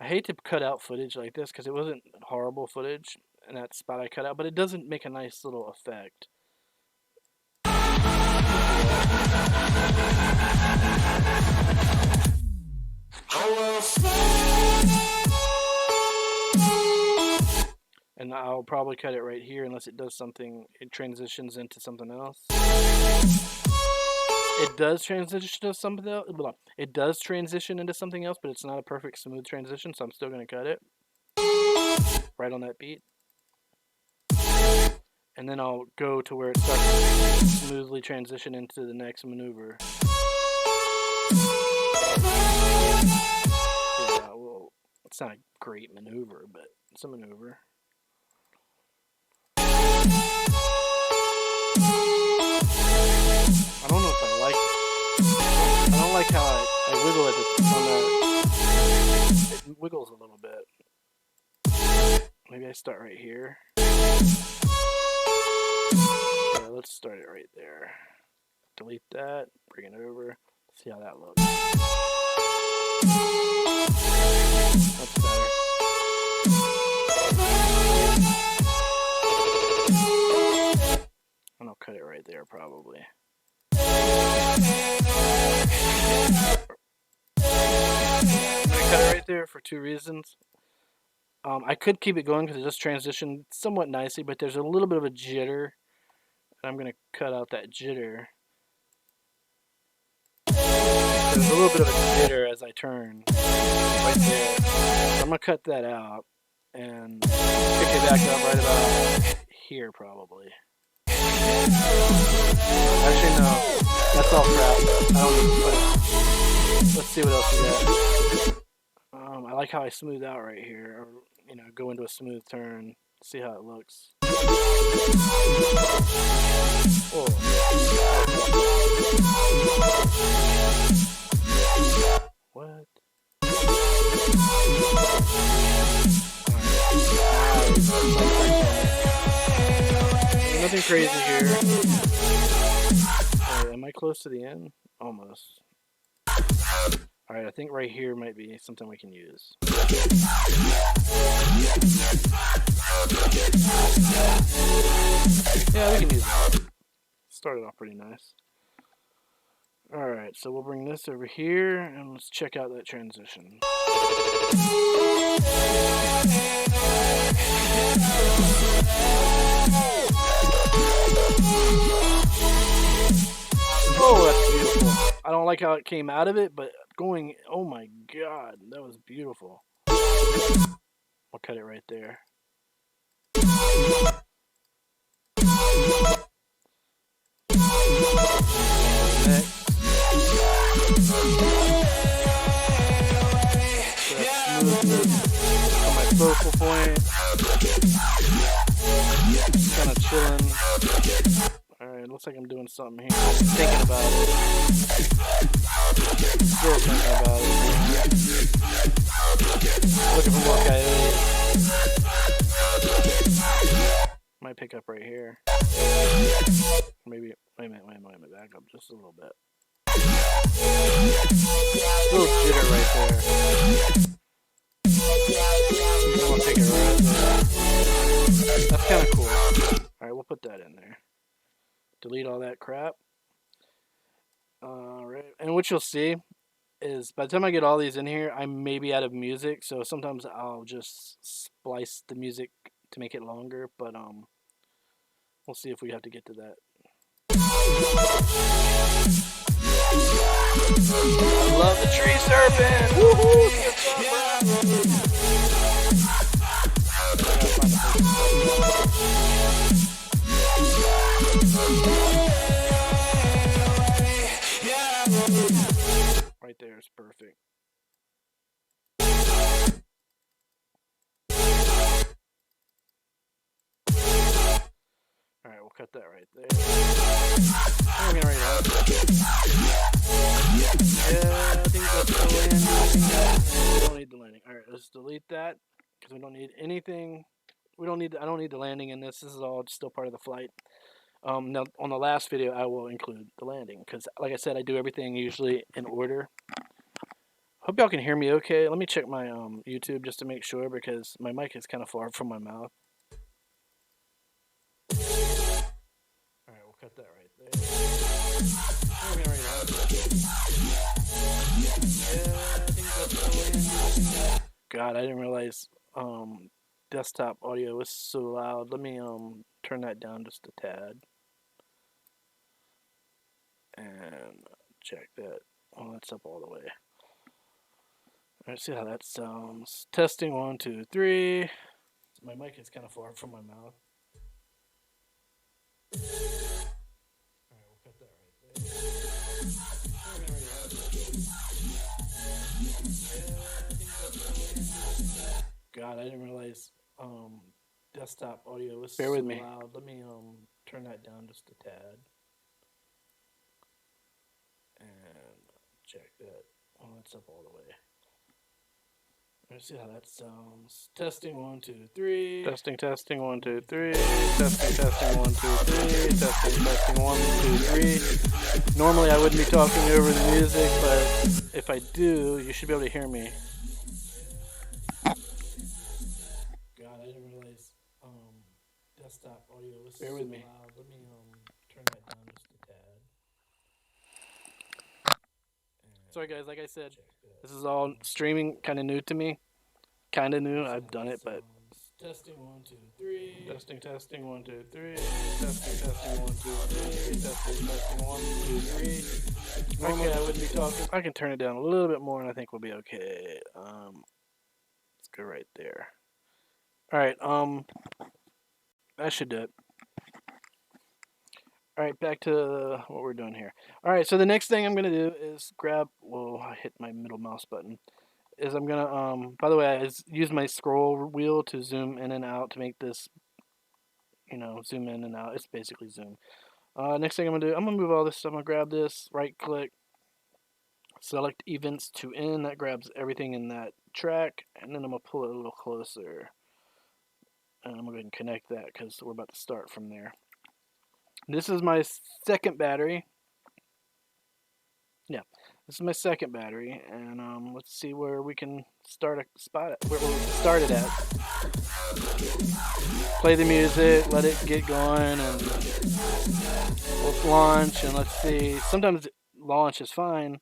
I hate to cut out footage like this because it wasn't horrible footage in that spot I cut out, but it doesn't make a nice little effect. And I'll probably cut it right here unless it does something, it transitions into something else. It does transition to something else. It does transition into something else, but it's not a perfect smooth transition, so I'm still going to cut it right on that beat. And then I'll go to where it starts to smoothly transition into the next maneuver. Yeah, well, it's not a great maneuver, but it's a maneuver. I don't know if I like it. I don't like how I wiggle it on that. It wiggles a little bit. Maybe I start right here. Yeah, let's start it right there. Delete that, bring it over, see how that looks. That's better. And I'll cut it right there probably. I'm gonna cut it right there for two reasons. I could keep it going because it just transitioned somewhat nicely, but there's a little bit of a jitter. And I'm going to cut out that jitter. There's a little bit of a jitter as I turn right there. So I'm going to cut that out and pick it back up right about here probably. Actually, no. That's all crap. I don't need to put it. Let's see what else we got. I like how I smooth out right here, or go into a smooth turn. See how it looks. Oh. What? Nothing crazy here. Alright, am I close to the end? Almost. Alright, I think right here might be something we can use. Yeah, we can use that. Started off pretty nice. Alright, so we'll bring this over here and let's check out that transition. Oh, that's beautiful. I don't like how it came out of it, but going, oh my god, that was beautiful. I'll cut it right there. Next. smoothness on my focal point. Kind of chilling. Alright, looks like I'm doing something here. Thinking about it. Still thinking about it. Looking for more coyotes. Might pick up right here. Maybe, wait a minute, back up just a little bit. Little jitter right there. I'm gonna take it right there. That's kind of cool. Alright, we'll put that in there. Delete all that crap. Alright, and what you'll see is by the time I get all these in here, I may be out of music, so sometimes I'll just splice the music to make it longer, but we'll see if we have to get to that. Love the tree serpent! Woohoo! Right there is perfect. Alright, we'll cut that right there. We're gonna write out. Yeah, I think that's the landing. We don't need the landing. Alright, let's delete that because we don't need anything. I don't need the landing in this. This is all still part of the flight. Now on the last video I will include the landing because like I said, I do everything usually in order. Hope y'all can hear me okay. Let me check my YouTube just to make sure because my mic is kind of far from my mouth. Alright, we'll cut that right there. We're gonna write out. Yeah, I think that's the landing. God, I didn't realize desktop audio was so loud. Let me turn that down just a tad. And check that. Oh, that's up all the way. Let's see how that sounds. Testing 1, 2, 3. My mic is kind of far from my mouth. Alright, we'll cut that right there. God, I didn't realize desktop audio was so loud. Let me turn that down just a tad. And check that. Oh, that's up all the way. Let's see how that sounds. Testing 1, 2, 3. Testing 1, 2, 3. Testing 1, 2, 3. Testing 1, 2, 3. Normally I wouldn't be talking over the music, but if I do, you should be able to hear me. God, I didn't realize desktop audio was so loud. Let me turn that down just a tad. Sorry guys, like I said, this is all streaming, kind of new to me. Kind of new, I've done it, but... Testing 1, 2, 3. Testing 1, 2, 3. Testing 1, 2, 3. Testing 1, 2, 3. Normally I wouldn't be talking. I can turn it down a little bit more and I think we'll be okay. Let's go right there. Alright, that should do it. Alright, back to what we're doing here. Alright, so the next thing I'm going to do is grab... Whoa, I hit my middle mouse button. Is I'm going to, by the way, I use my scroll wheel to zoom in and out to make this, you know, zoom in and out. It's basically zoom. Next thing I'm going to do, I'm going to move all this stuff. I'm going to grab this, right click, select events to in. That grabs everything in that track. And then I'm going to pull it a little closer. And I'm going to go ahead and connect that because we're about to start from there. This is my second battery. Yeah, this is my second battery, and let's see where we can start a spot at, where we can start it at. Play the music, let it get going, and we'll launch, and let's see. Sometimes launch is fine.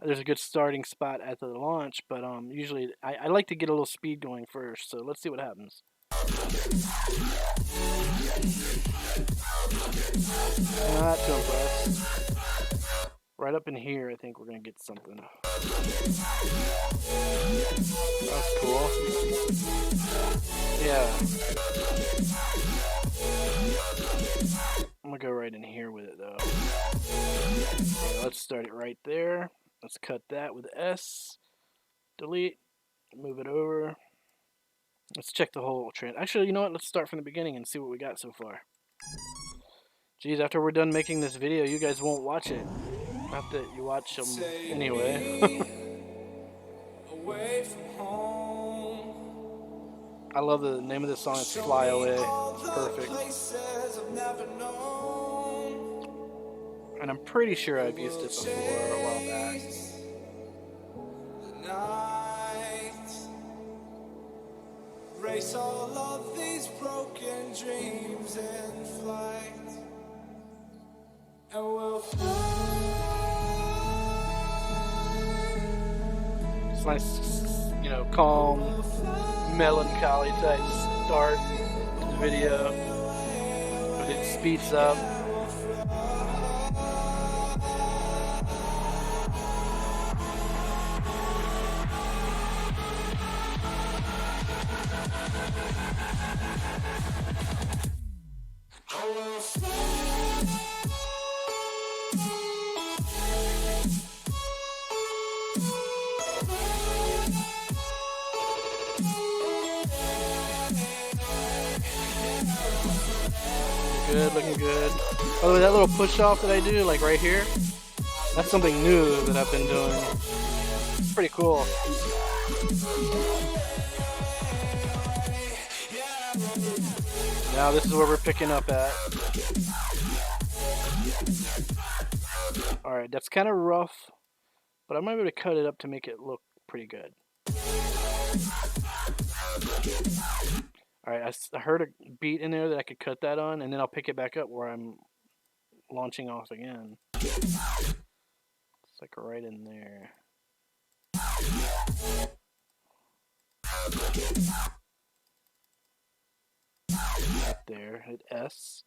There's a good starting spot at the launch, but usually I like to get a little speed going first, so let's see what happens. Not too impressed. Right up in here, I think we're going to get something. That's cool. Yeah. I'm going to go right in here with it, though. Yeah, let's start it right there. Let's cut that with S. Delete. Move it over. Let's check the whole trend. Actually, you know what? Let's start from the beginning and see what we got so far. Geez, after we're done making this video, you guys won't watch it. Not that you watch them anyway. away from home. I love the name of this song. It's Fly Away. It's perfect. I've never known. And I'm pretty sure I've used it before a while back. The night, race all of these broken dreams in flight, and we'll fly. It's nice, you know, calm, melancholy type start to the video, but it speeds up. Good, looking good. By the way, that little push off that I do, like right here, that's something new that I've been doing. It's pretty cool. Now this is where we're picking up at. Alright, that's kind of rough, but I might be able to cut it up to make it look pretty good. Alright, I heard a beat in there that I could cut that on, and then I'll pick it back up where I'm launching off again. It's like right in there. Right there, hit S.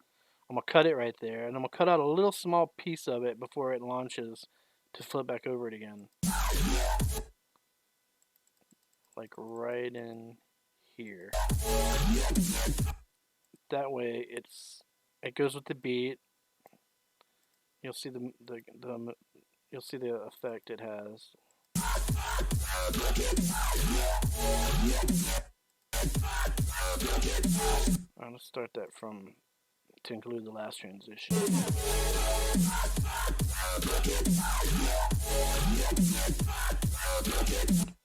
I'm going to cut it right there, and I'm going to cut out a little small piece of it before it launches to flip back over it again. Like right in here. That way it goes with the beat. You'll see you'll see the effect it has. I'm gonna start that to include the last transition.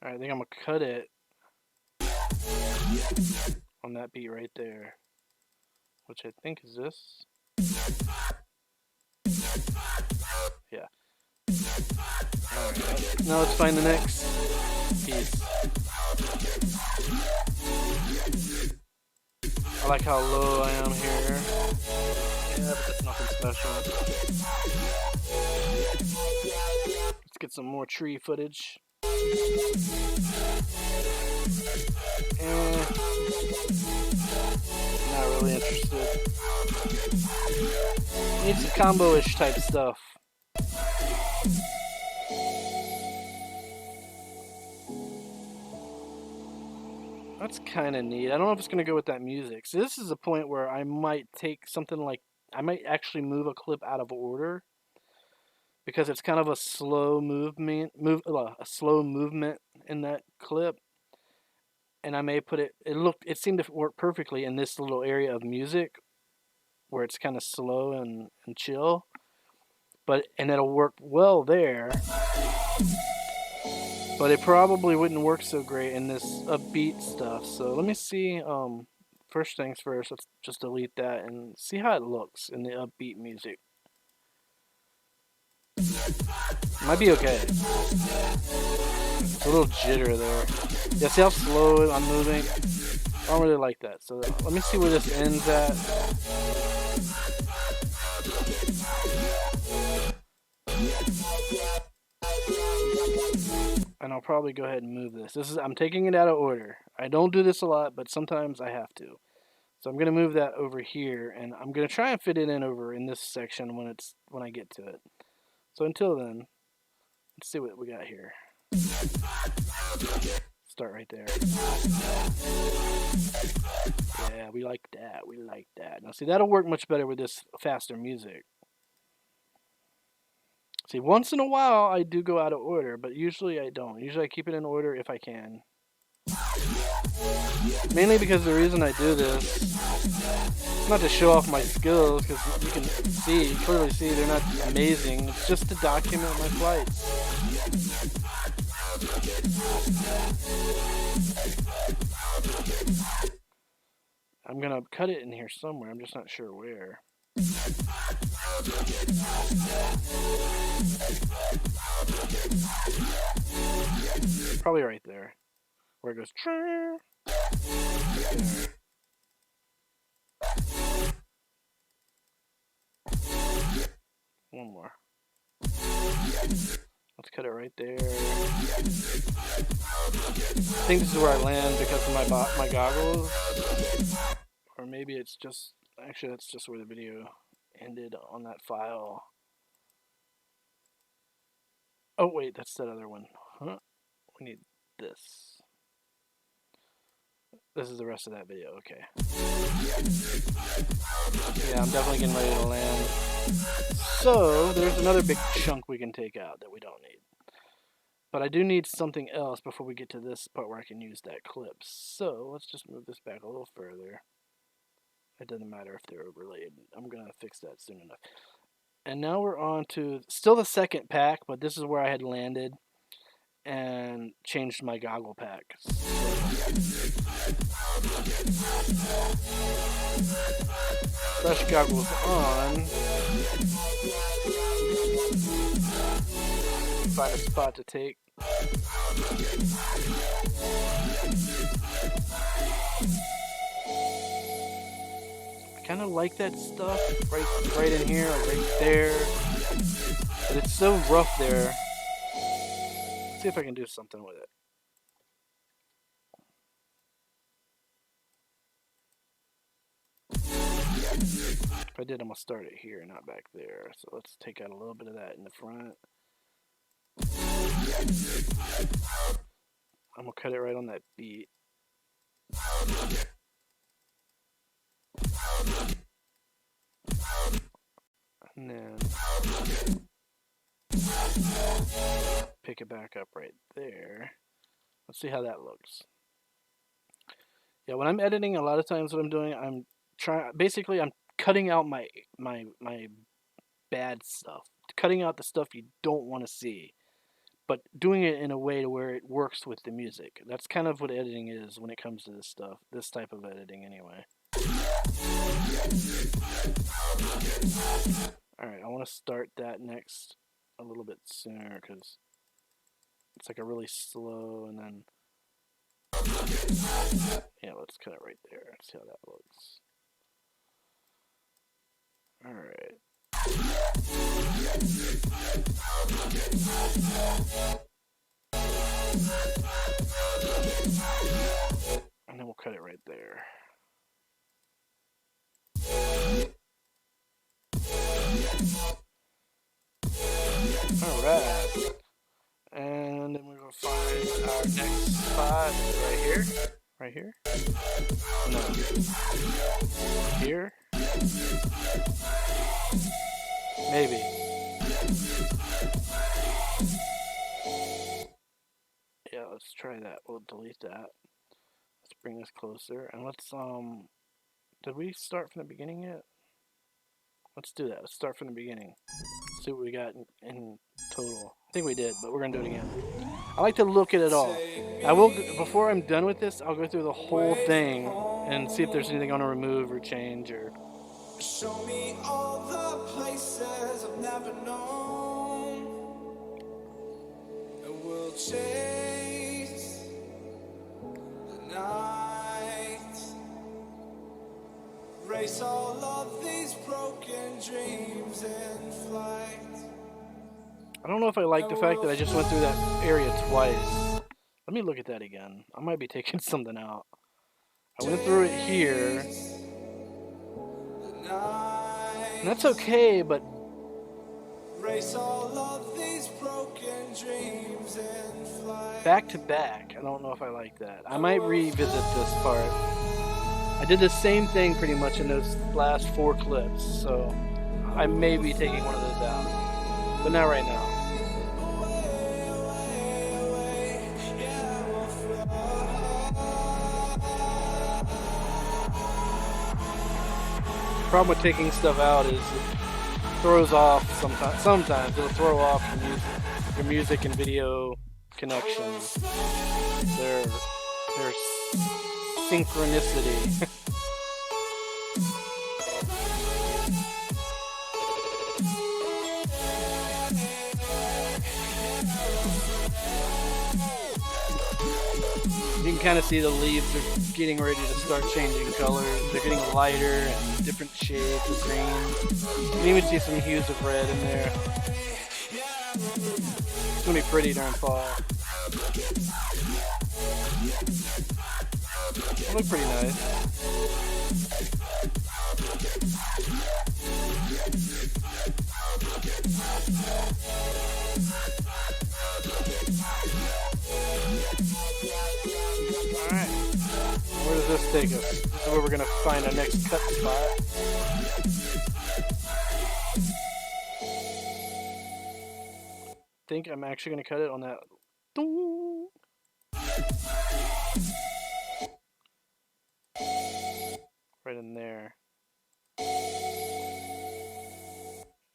Alright, I think I'm gonna cut it on that beat right there, which I think is this. Yeah. Alright, now let's find the next piece. I like how low I am here. Yeah, but that's nothing special. Let's get some more tree footage. Not really interested. Need some combo-ish type stuff. That's kind of neat. I don't know if it's going to go with that music. So this is a point where I might take something like, I might actually move a clip out of order, because it's kind of a slow movement in that clip, and I may put it seemed to work perfectly in this little area of music where it's kind of slow and chill, and it'll work well there, but it probably wouldn't work so great in this upbeat stuff. So let me see. First things first, let's just delete that and see how it looks in the upbeat music. Might be okay. It's a little jitter there. Yeah, see how slow I'm moving? I don't really like that. So let me see where this ends at. And I'll probably go ahead and move this. I'm taking it out of order. I don't do this a lot, but sometimes I have to. So I'm going to move that over here, and I'm going to try and fit it in over in this section when I get to it. So until then, let's see what we got here. Start right there. Yeah, we like that. We like that. Now see, that'll work much better with this faster music. See, once in a while I do go out of order, but usually I don't. Usually I keep it in order if I can. Mainly because the reason I do this is not to show off my skills, because you can clearly see they're not amazing. It's just to document my flights. I'm gonna cut it in here somewhere, I'm just not sure where. Probably right there, where it goes. One more. Let's cut it right there. I think this is where I land because of my goggles. Or maybe it's just, actually that's just where the video ended on that file. Oh wait, that's that other one. Huh? We need this. This is the rest of that video, okay. Yeah, I'm definitely getting ready to land. So, there's another big chunk we can take out that we don't need. But I do need something else before we get to this part where I can use that clip. So, let's just move this back a little further. It doesn't matter if they're overlaid. I'm going to fix that soon enough. And now we're on to still the second pack, but this is where I had landed and changed my goggle pack. Fresh goggles on. Find a spot to take. I kind of like that stuff right in here, like right there, but it's so rough there. Let's see if I can do something with it. If I did, I'm gonna start it here, not back there. So let's take out a little bit of that in the front. I'm gonna cut it right on that beat. And then pick it back up right there. Let's see how that looks. Yeah, when I'm editing, a lot of times what I'm doing, I'm cutting out my bad stuff, cutting out the stuff you don't want to see, but doing it in a way to where it works with the music. That's kind of what editing is when it comes to this stuff, this type of editing anyway. Alright, I want to start that next a little bit sooner because it's like a really slow, and then yeah, let's cut it right there. See how that looks. Alright. And then we'll cut it right there. Alright. And then we're going to find our next spot right here. Right here? No. Here? Maybe. Yeah, let's try that. We'll delete that. Let's bring this closer. And let's, did we start from the beginning yet? Let's do that. Let's start from the beginning. See what we got in total. I think we did, but we're gonna do it again. I like to look at it all. I will, before I'm done with this, I'll go through the whole thing and see if there's anything I want to remove or change or. Show me all the places I've never known, and we'll chase the night, race all of these broken dreams in flight. I don't know if I like the fact that I just went through that area twice. Let me look at that again. I might be taking something out. I went through it here. And that's okay, but back to back, I don't know if I like that. I might revisit this part. I did the same thing pretty much in those last 4 clips, so I may be taking one of those out. but not right now. The problem with taking stuff out is it throws off sometimes. Sometimes it'll throw off your music and video connections. Their synchronicity. You can kind of see the leaves are getting ready to start changing colors. They're getting lighter and different shades of green. You can even see some hues of red in there. It's gonna be pretty during fall. It look pretty nice. Alright. Where does this take us? This is where we're gonna find our next cut spot. I think I'm actually gonna cut it on that. Right in there.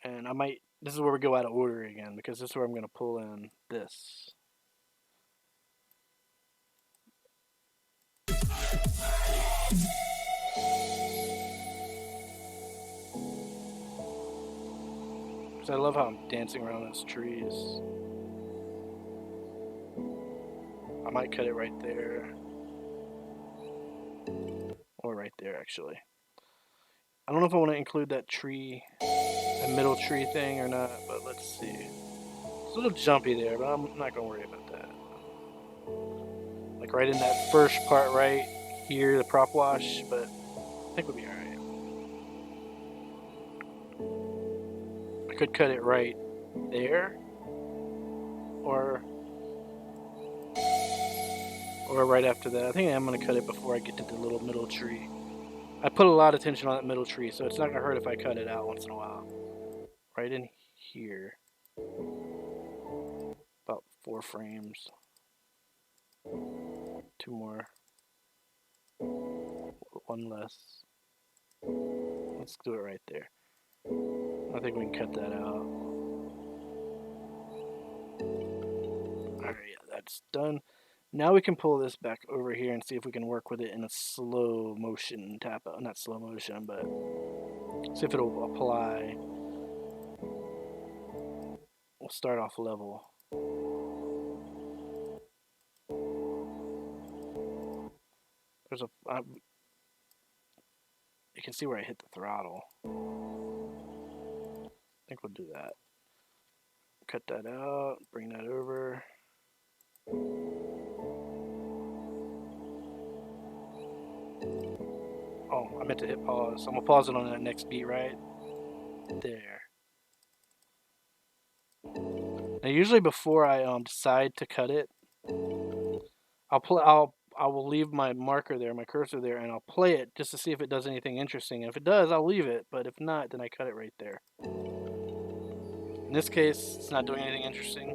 And I might, this is where we go out of order again, because this is where I'm going to pull in this. Because I love how I'm dancing around those trees. I might cut it right there. Or right there, actually. I don't know if I want to include that tree, that middle tree thing or not, but let's see. It's a little jumpy there, but I'm not going to worry about that. Like right in that first part right here, the prop wash, but I think we'll be alright. I could cut it right there, or right after that. I think I'm going to cut it before I get to the little middle tree. I put a lot of attention on that middle tree, so it's not going to hurt if I cut it out once in a while. Right in here. About 4 frames. 2 more. 1 less. Let's do it right there. I think we can cut that out. Alright, yeah, that's done. Now we can pull this back over here and see if we can work with it in a slow motion tap out. Not slow motion, but see if it'll apply. We'll start off level. There's a, you can see where I hit the throttle. I think we'll do that. Cut that out, bring that over. Oh, I meant to hit pause. I'm gonna pause it on that next beat right there. Now, usually before I decide to cut it, I will leave my marker there, my cursor there, and I'll play it just to see if it does anything interesting. And if it does, I'll leave it. But if not, then I cut it right there. In this case, it's not doing anything interesting,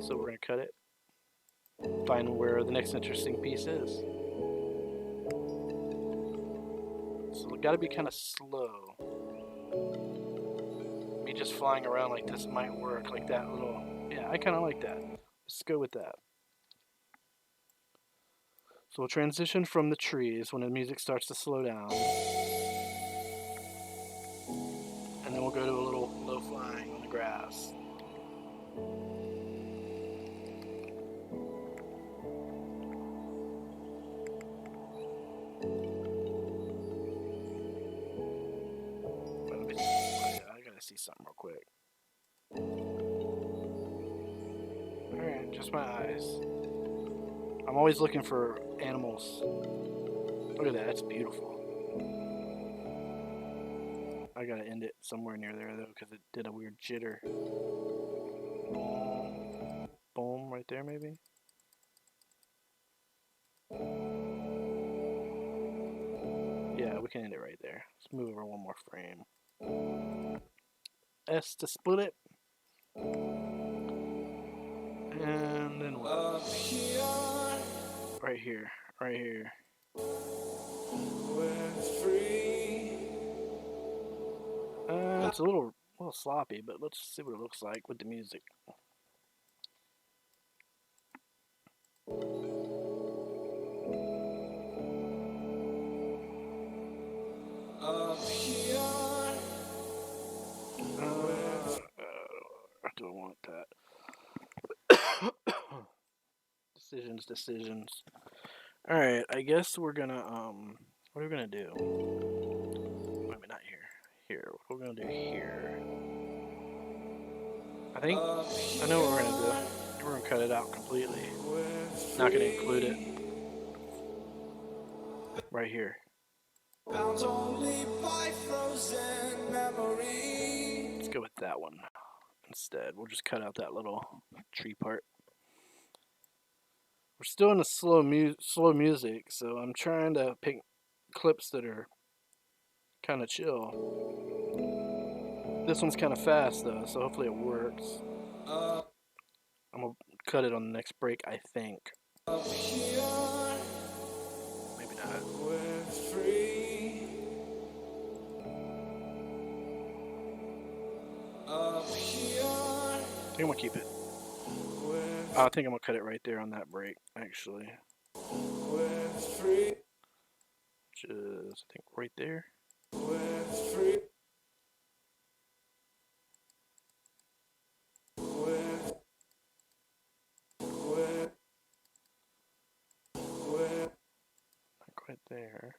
so we're gonna cut it. Find where the next interesting piece is. So it gotta be kind of slow. Me just flying around like this might work, like that little. Yeah, I kind of like that. Let's go with that. So we'll transition from the trees when the music starts to slow down. And then we'll go to a little low flying on the grass. I gotta see something real quick. Alright, just my eyes. I'm always looking for animals. Look at that, that's beautiful. I gotta end it somewhere near there though, because it did a weird jitter. Boom. Boom, right there maybe? Yeah, we can end it right there. Let's move over 1 more frame. S to split it. And then what? Up here, Right here. Right here. we're free. It's a little sloppy, but let's see what it looks like with the music. Up here, Do I want that? Decisions. All right, I guess we're gonna what are we gonna do? Maybe not here. Here, what are we gonna do here? I think I know what we're gonna do. We're gonna cut it out completely. Not gonna include it right here. bound only by frozen memories. Let's go with that one instead. We'll just cut out that little tree part. We're still in the slow music, so I'm trying to pick clips that are kind of chill. This one's kind of fast though, so hopefully it works. I'm gonna cut it on the next break, I think. Up here, Maybe not. we're free. Up here, I think I'm gonna keep it. I think I'm gonna cut it right there on that break, actually. we're free. Which is, I think, right there. We're free. Like right there.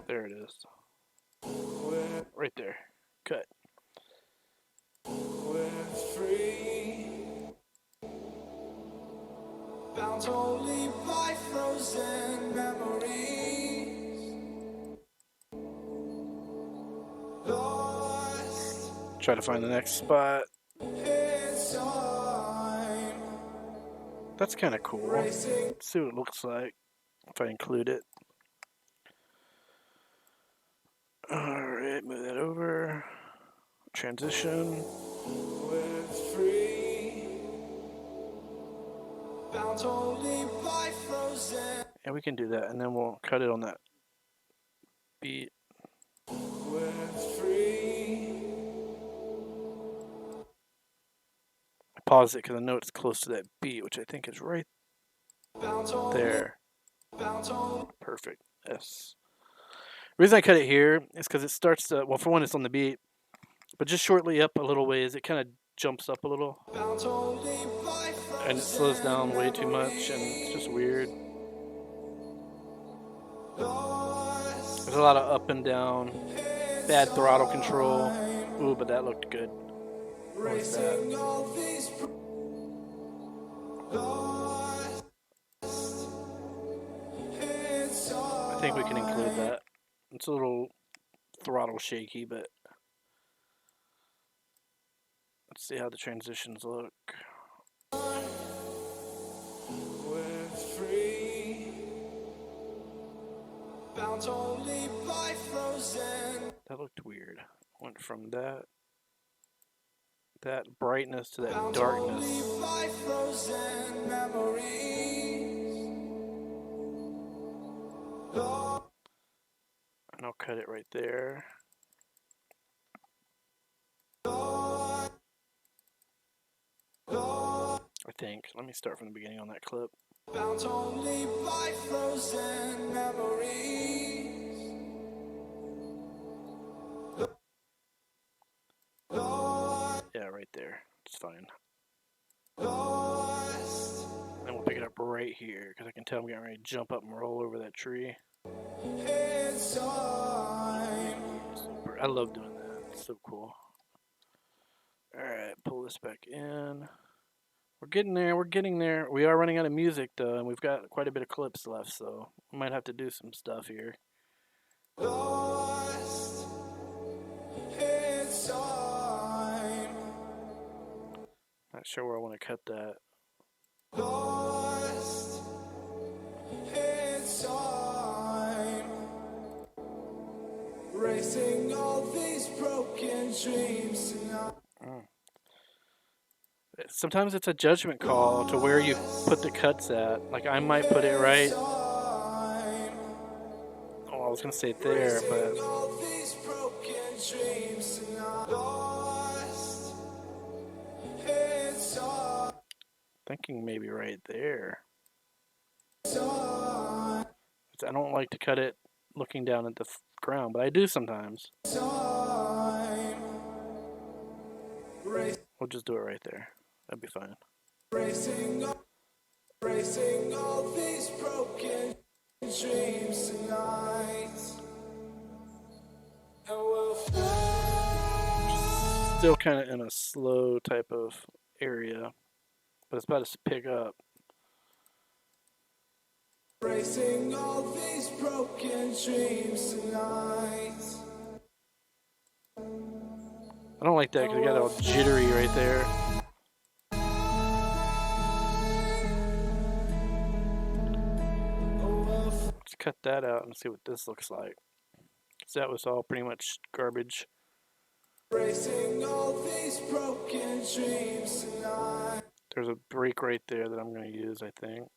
There it is. Right there. Cut. We're free. Bound only by frozen memories. Lost Try to find the next spot. in time. That's kind of cool. Let's see what it looks like if I include it. Alright, move that over. Transition. We're free. Bound only by frozen. And we can do that, and then we'll cut it on that beat. We're free. I pause it because I know it's close to that beat, which I think is right Bound only. there. Bound only. Perfect. Yes. The reason I cut it here is because it starts to, well, for one, it's on the beat, but just shortly up a little ways, it kind of jumps up a little, Bound only by frozen. and it slows down way too much, and it's just weird. Lost There's a lot of up and down, bad throttle control. Ooh, but that looked good. What was that? racing all these lost I think we can include that. It's a little throttle shaky, but let's see how the transitions look. We're free. Bound only by frozen. That looked weird. Went from that brightness to that Bound darkness. only by frozen memories. Lost And I'll cut it right there. I think. Let me start from the beginning on that clip. bound only by frozen memories. Lost. Yeah, right there. It's fine. Lost And we'll pick it up right here because I can tell I'm getting ready to jump up and roll over that tree. in time. Super. I love doing that. It's so cool. Alright, pull this back in. We're getting there. We're getting there. We are running out of music though, and we've got quite a bit of clips left, so we might have to do some stuff here. Lost in time. Not sure where I want to cut that. Lost in time. Racing all these broken Mm. Sometimes it's a judgment call to where you put the cuts at. Like I might put it right. Oh, I was gonna say it there, but thinking maybe right there. I don't like to cut it looking down at the ground, but I do sometimes. We'll just do it right there. That'd be fine. Racing all these broken dreams tonight. Still kind of in a slow type of area, but it's about to pick up. Racing all these broken dreams tonight. I don't like that because it got all jittery right there. Let's cut that out and see what this looks like. Because that was all pretty much garbage. Racing all these broken dreams tonight. There's a break right there that I'm going to use, I think.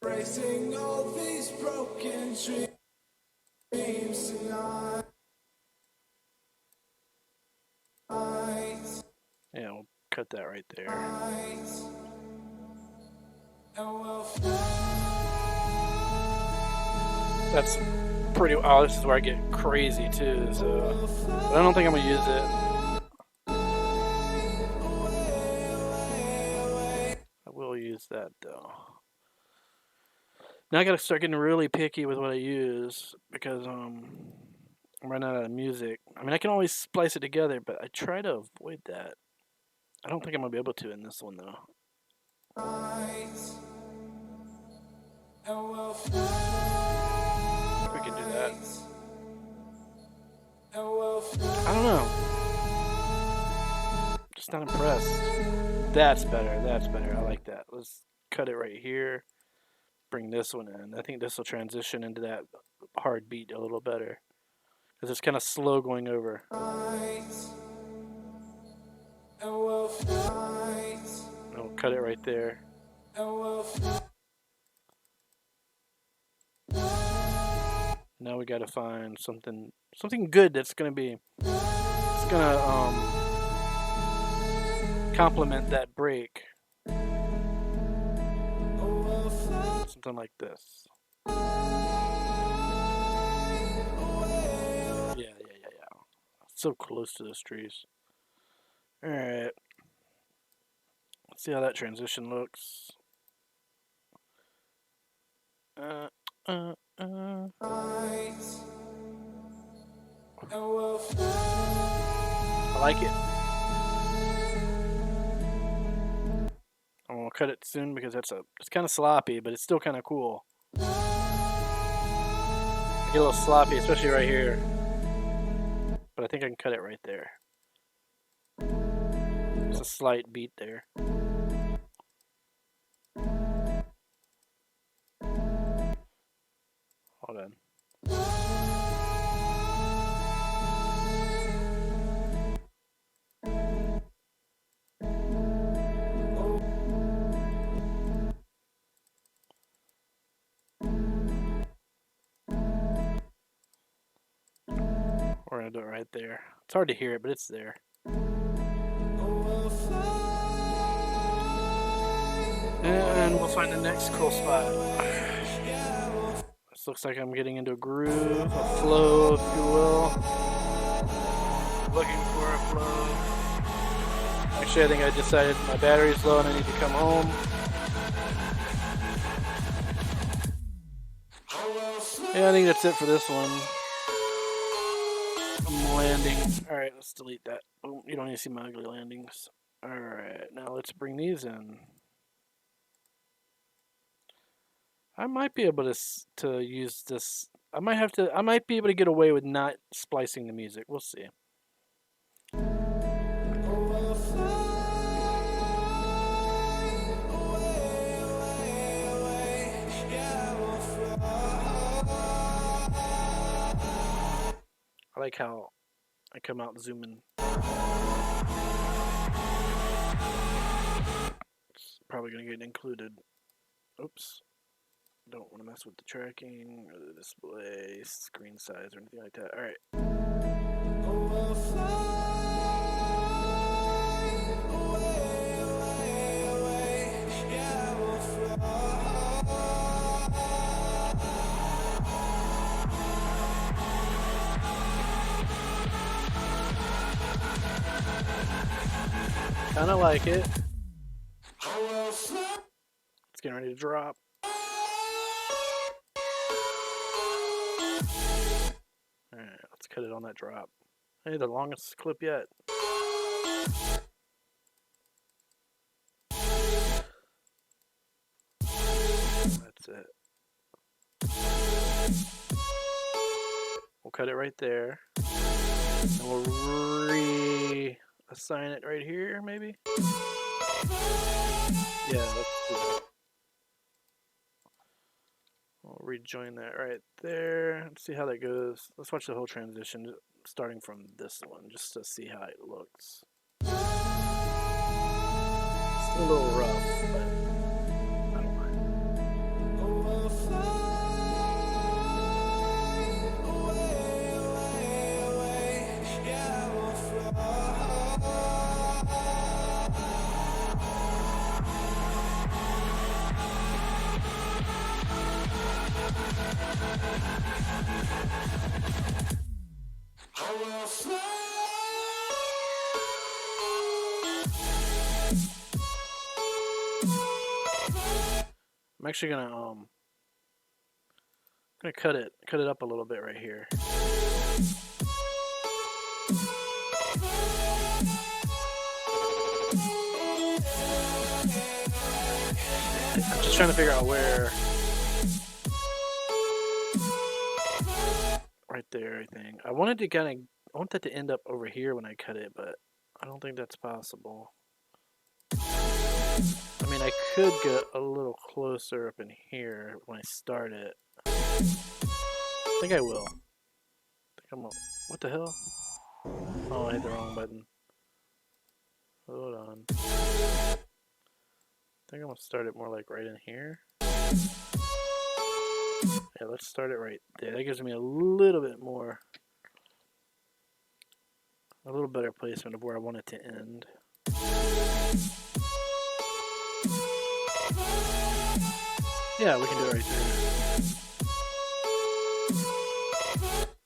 Racing all these broken dreams tonight. Yeah, we'll cut that right there. That's pretty. Oh, this is where I get crazy too. So, but I don't think I'm gonna use it. I will use that though. Now I gotta start getting really picky with what I use because I'm running out of music. I mean, I can always splice it together, but I try to avoid that. I don't think I'm gonna be able to in this one though. If we can do that. I don't know. Just not impressed. That's better. That's better. I like that. Let's cut it right here. Bring this one in. I think this will transition into that hard beat a little better. Because it's kind of slow going over. And we'll cut it right there. Now we gotta find something good that's gonna be, it's gonna complement that break. Something like this. Yeah. So close to those trees. Alright. Let's see how that transition looks. I like it. I'm gonna cut it soon because it's kind of sloppy, but it's still kind of cool. I get a little sloppy, especially right here. But I think I can cut it right there. There's a slight beat there. Hold on. We're gonna do it right there. It's hard to hear it, but it's there. And we'll find the next cool spot. This looks like I'm getting into a groove, a flow, if you will. Looking for a flow. Actually, I think I decided my battery's low and I need to come home. Yeah, I think that's it for this one. I'm landing. Alright, let's delete that. Oh, you don't need to see my ugly landings. Alright, now let's bring these in. I might be able to use this. I might be able to get away with not splicing the music. We'll see. I like how I come out zooming. It's probably gonna get included. Oops. Don't want to mess with the tracking or the display, screen size, or anything like that. All right. We'll fly away, away, away. Yeah, we'll Kind of like it. fly. It's getting ready to drop. All right, let's cut it on that drop. Hey, the longest clip yet. That's it. We'll cut it right there. And we'll reassign it right here, maybe? Yeah, let's do that. We'll rejoin that right there. Let's see how that goes. Let's watch the whole transition, starting from this one, just to see how it looks. It's a little rough, but I don't mind. We'll fly away, away, away. Yeah, we'll fly. I'm actually gonna cut it up a little bit right here. I'm just trying to figure out where. Right there, I think. I wanted to I want that to end up over here when I cut it, but I don't think that's possible. I mean, I could get a little closer up in here when I start it. I think I will. What the hell? Oh, I hit the wrong button. Hold on. I think I'm gonna start it more like right in here. Yeah, let's start it right there. That gives me a little bit more, a little better placement of where I want it to end. Yeah, we can do it right there.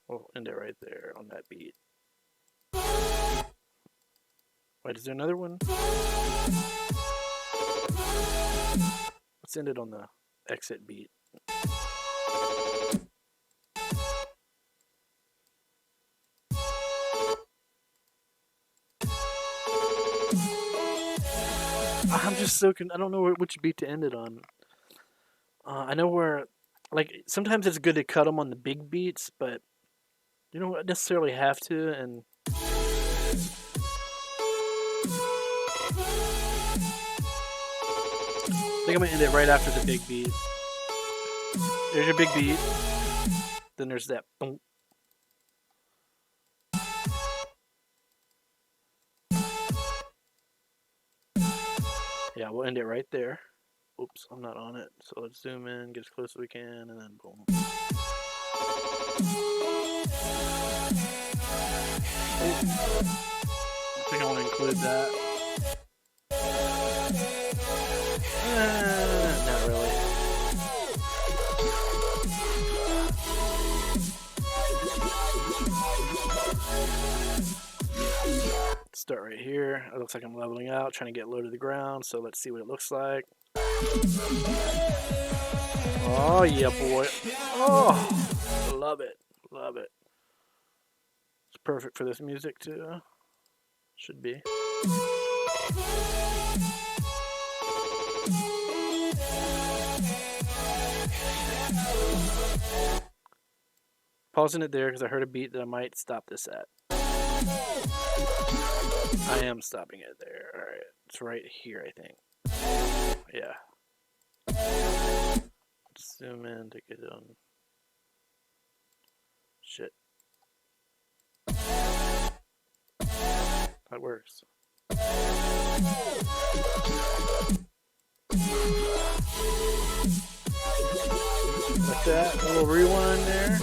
We'll end it right there on that beat. Wait, is there another one? Let's end it on the exit beat. I'm just so I don't know which beat to end it on. I know where, like, sometimes it's good to cut them on the big beats, but you don't necessarily have to. And I think I'm gonna end it right after the big beat. There's your big beat. Then there's that boom. Yeah, we'll end it right there. Oops, I'm not on it. So let's zoom in, get as close as we can, and then boom. I think I want to include that. Not really. Start right here. It looks like I'm leveling out, trying to get low to the ground. So let's see what it looks like. Oh yeah, boy. Oh, love it, love it. It's perfect for this music too. Should be. Pausing it there because I heard a beat that I might stop this at. I am stopping it there. Alright, it's right here, I think. Yeah. Let's zoom in to get it on. Shit. that works. Like that, a little rewind there.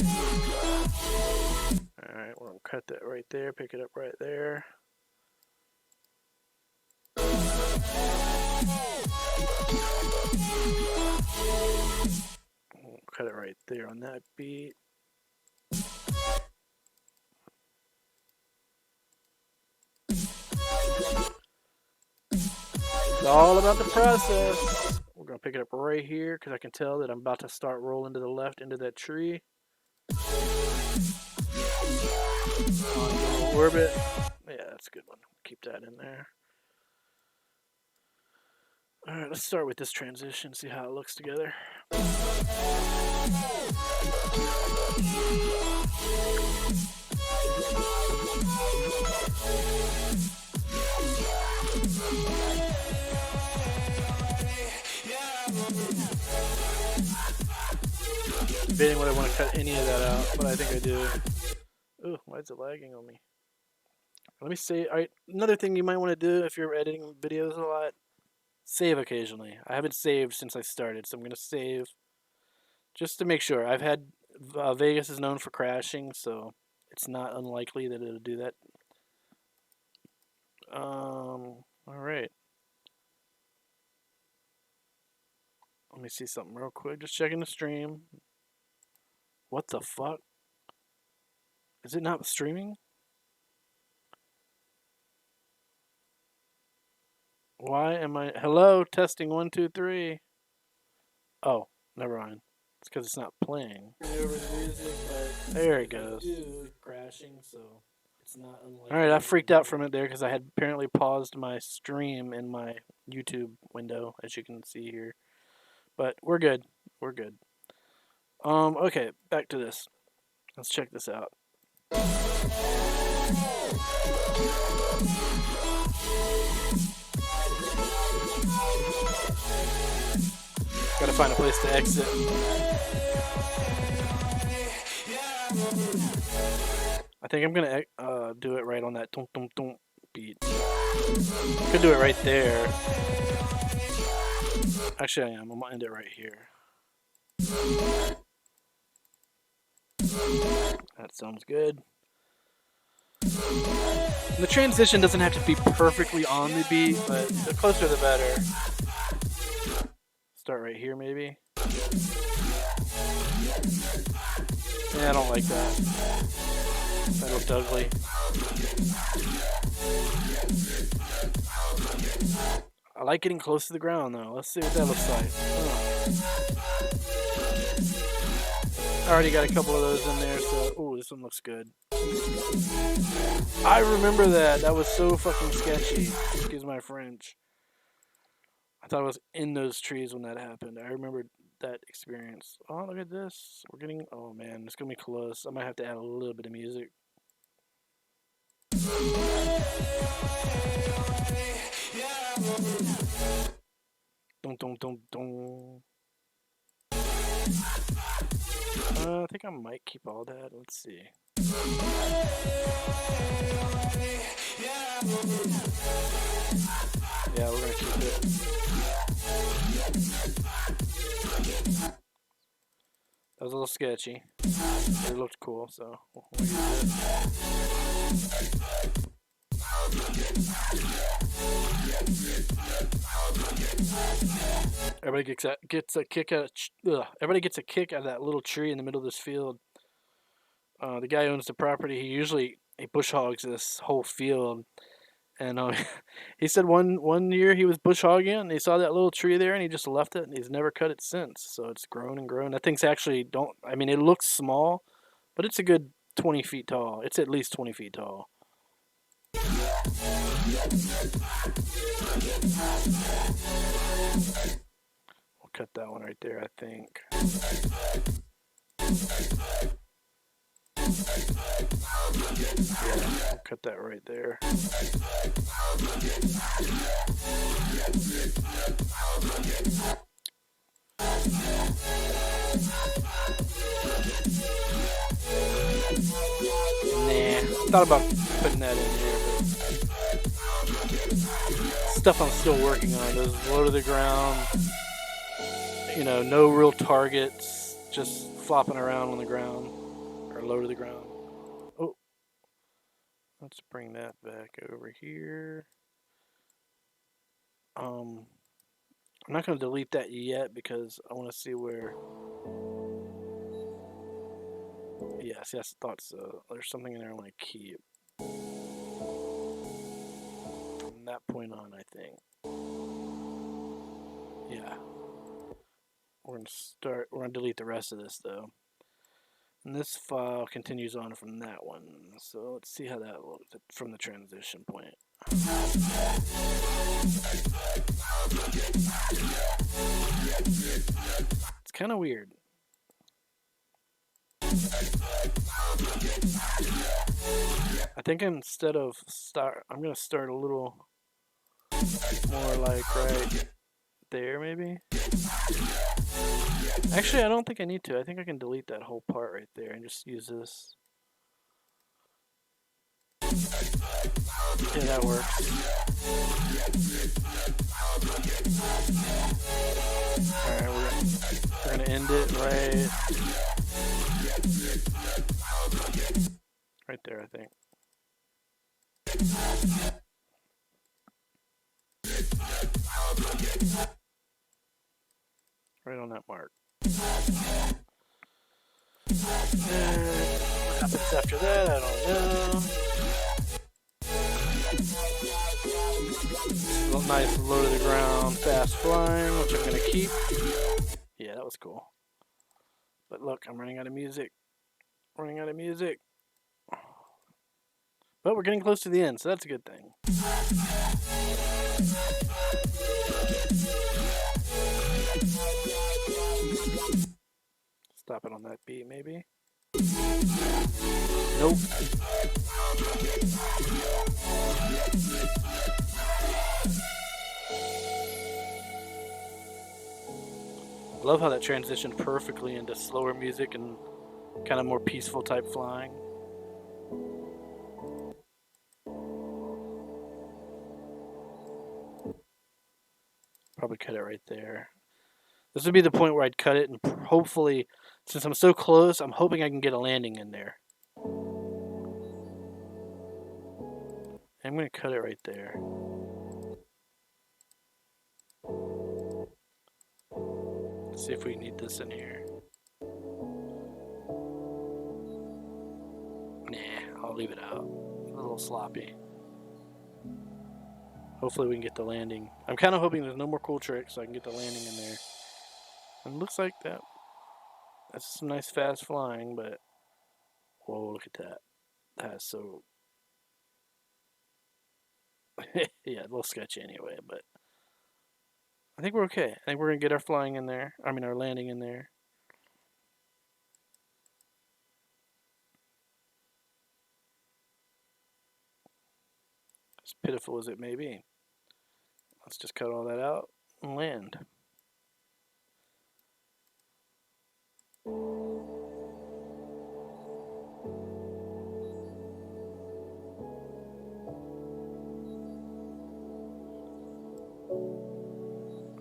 Alright, we're gonna cut that right there, pick it up right there. We'll cut it right there on that beat. It's all about the process. We're gonna pick it up right here because I can tell that I'm about to start rolling to the left into that tree. On the orbit. Yeah, that's a good one. Keep that in there. Alright, let's start with this transition, see how it looks together. Debating whether I want to cut any of that out, but I think I do. Ooh, why is it lagging on me? Let me see. Alright, another thing you might want to do if you're editing videos a lot, save occasionally. I haven't saved since I started, so I'm going to save just to make sure. I've had Vegas is known for crashing, so it's not unlikely that it'll do that. Alright. Let me see something real quick. Just checking the stream. What the fuck? Is it not streaming? Why am I... Hello? Testing 1, 2, 3. Oh, never mind. It's because it's not playing. There it goes. Crashing, so it's not unlikely. Alright, I freaked out from it there because I had apparently paused my stream in my YouTube window, as you can see here. But we're good. We're good. Okay, back to this. Let's check this out. Gotta find a place to exit. I think I'm gonna do it right on that tum tum tum beat. Could do it right there. Actually, I am. I'm gonna end it right here. That sounds good. And the transition doesn't have to be perfectly on the beat, but the closer the better. Start right here, maybe. Yeah, I don't like that. That looked ugly. I like getting close to the ground, though. Let's see what that looks like. I already got a couple of those in there, so... Ooh, this one looks good. I remember that. That was so fucking sketchy. Excuse my French. I thought I was in those trees when that happened. I remember that experience. Oh, look at this. We're getting... Oh, man. It's going to be close. I might have to add a little bit of music. Dun, dun, dun, dun. I think I might keep all that. Let's see. Yeah, we're gonna keep it. That was a little sketchy. It looked cool, so we'll use it. Everybody gets a kick out. Everybody gets a kick out of that little tree in the middle of this field. The guy who owns the property. He bush hogs this whole field, and he said one year he was bush hogging and he saw that little tree there and he just left it and he's never cut it since. So it's grown and grown. That thing's actually I mean, it looks small, but it's a good 20 feet tall. It's at least 20 feet tall. We'll cut that one right there, I think. Yeah, we'll cut that right there. Nah, thought about putting that in here, but stuff I'm still working on. Is low to the ground, no real targets, just flopping around on the ground or low to the ground. Oh, let's bring that back over here. I'm not going to delete that yet because I want to see where. Yes, I thought so. There's something in there I want to keep. From that point on, I think. Yeah. We're gonna delete the rest of this though. And this file continues on from that one. So let's see how that looks from the transition point. It's kind of weird. I think instead of I'm gonna start a little more like right there maybe. Actually, I don't think I need to. I think I can delete that whole part right there and just use this. Yeah, that works. Alright, we're gonna end it right there, I think. Right on that mark. And what happens after that, I don't know. A nice low to the ground, fast flying, which I'm gonna keep. Yeah, that was cool. But look, I'm running out of music. Running out of music. But we're getting close to the end, so that's a good thing. Stop it on that beat, maybe. Nope. I love how that transitioned perfectly into slower music and kind of more peaceful type flying. Probably cut it right there. This would be the point where I'd cut it, and hopefully, since I'm so close, I'm hoping I can get a landing in there. I'm going to cut it right there. Let's see if we need this in here. Nah, I'll leave it out. A little sloppy. Hopefully we can get the landing. I'm kind of hoping there's no more cool tricks so I can get the landing in there. And it looks like that. That's some nice fast flying, but whoa, look at that. That's so yeah, a little sketchy anyway, but I think we're okay. I think we're gonna get our flying in there. I mean our landing in there. As pitiful as it may be. Let's just cut all that out and land.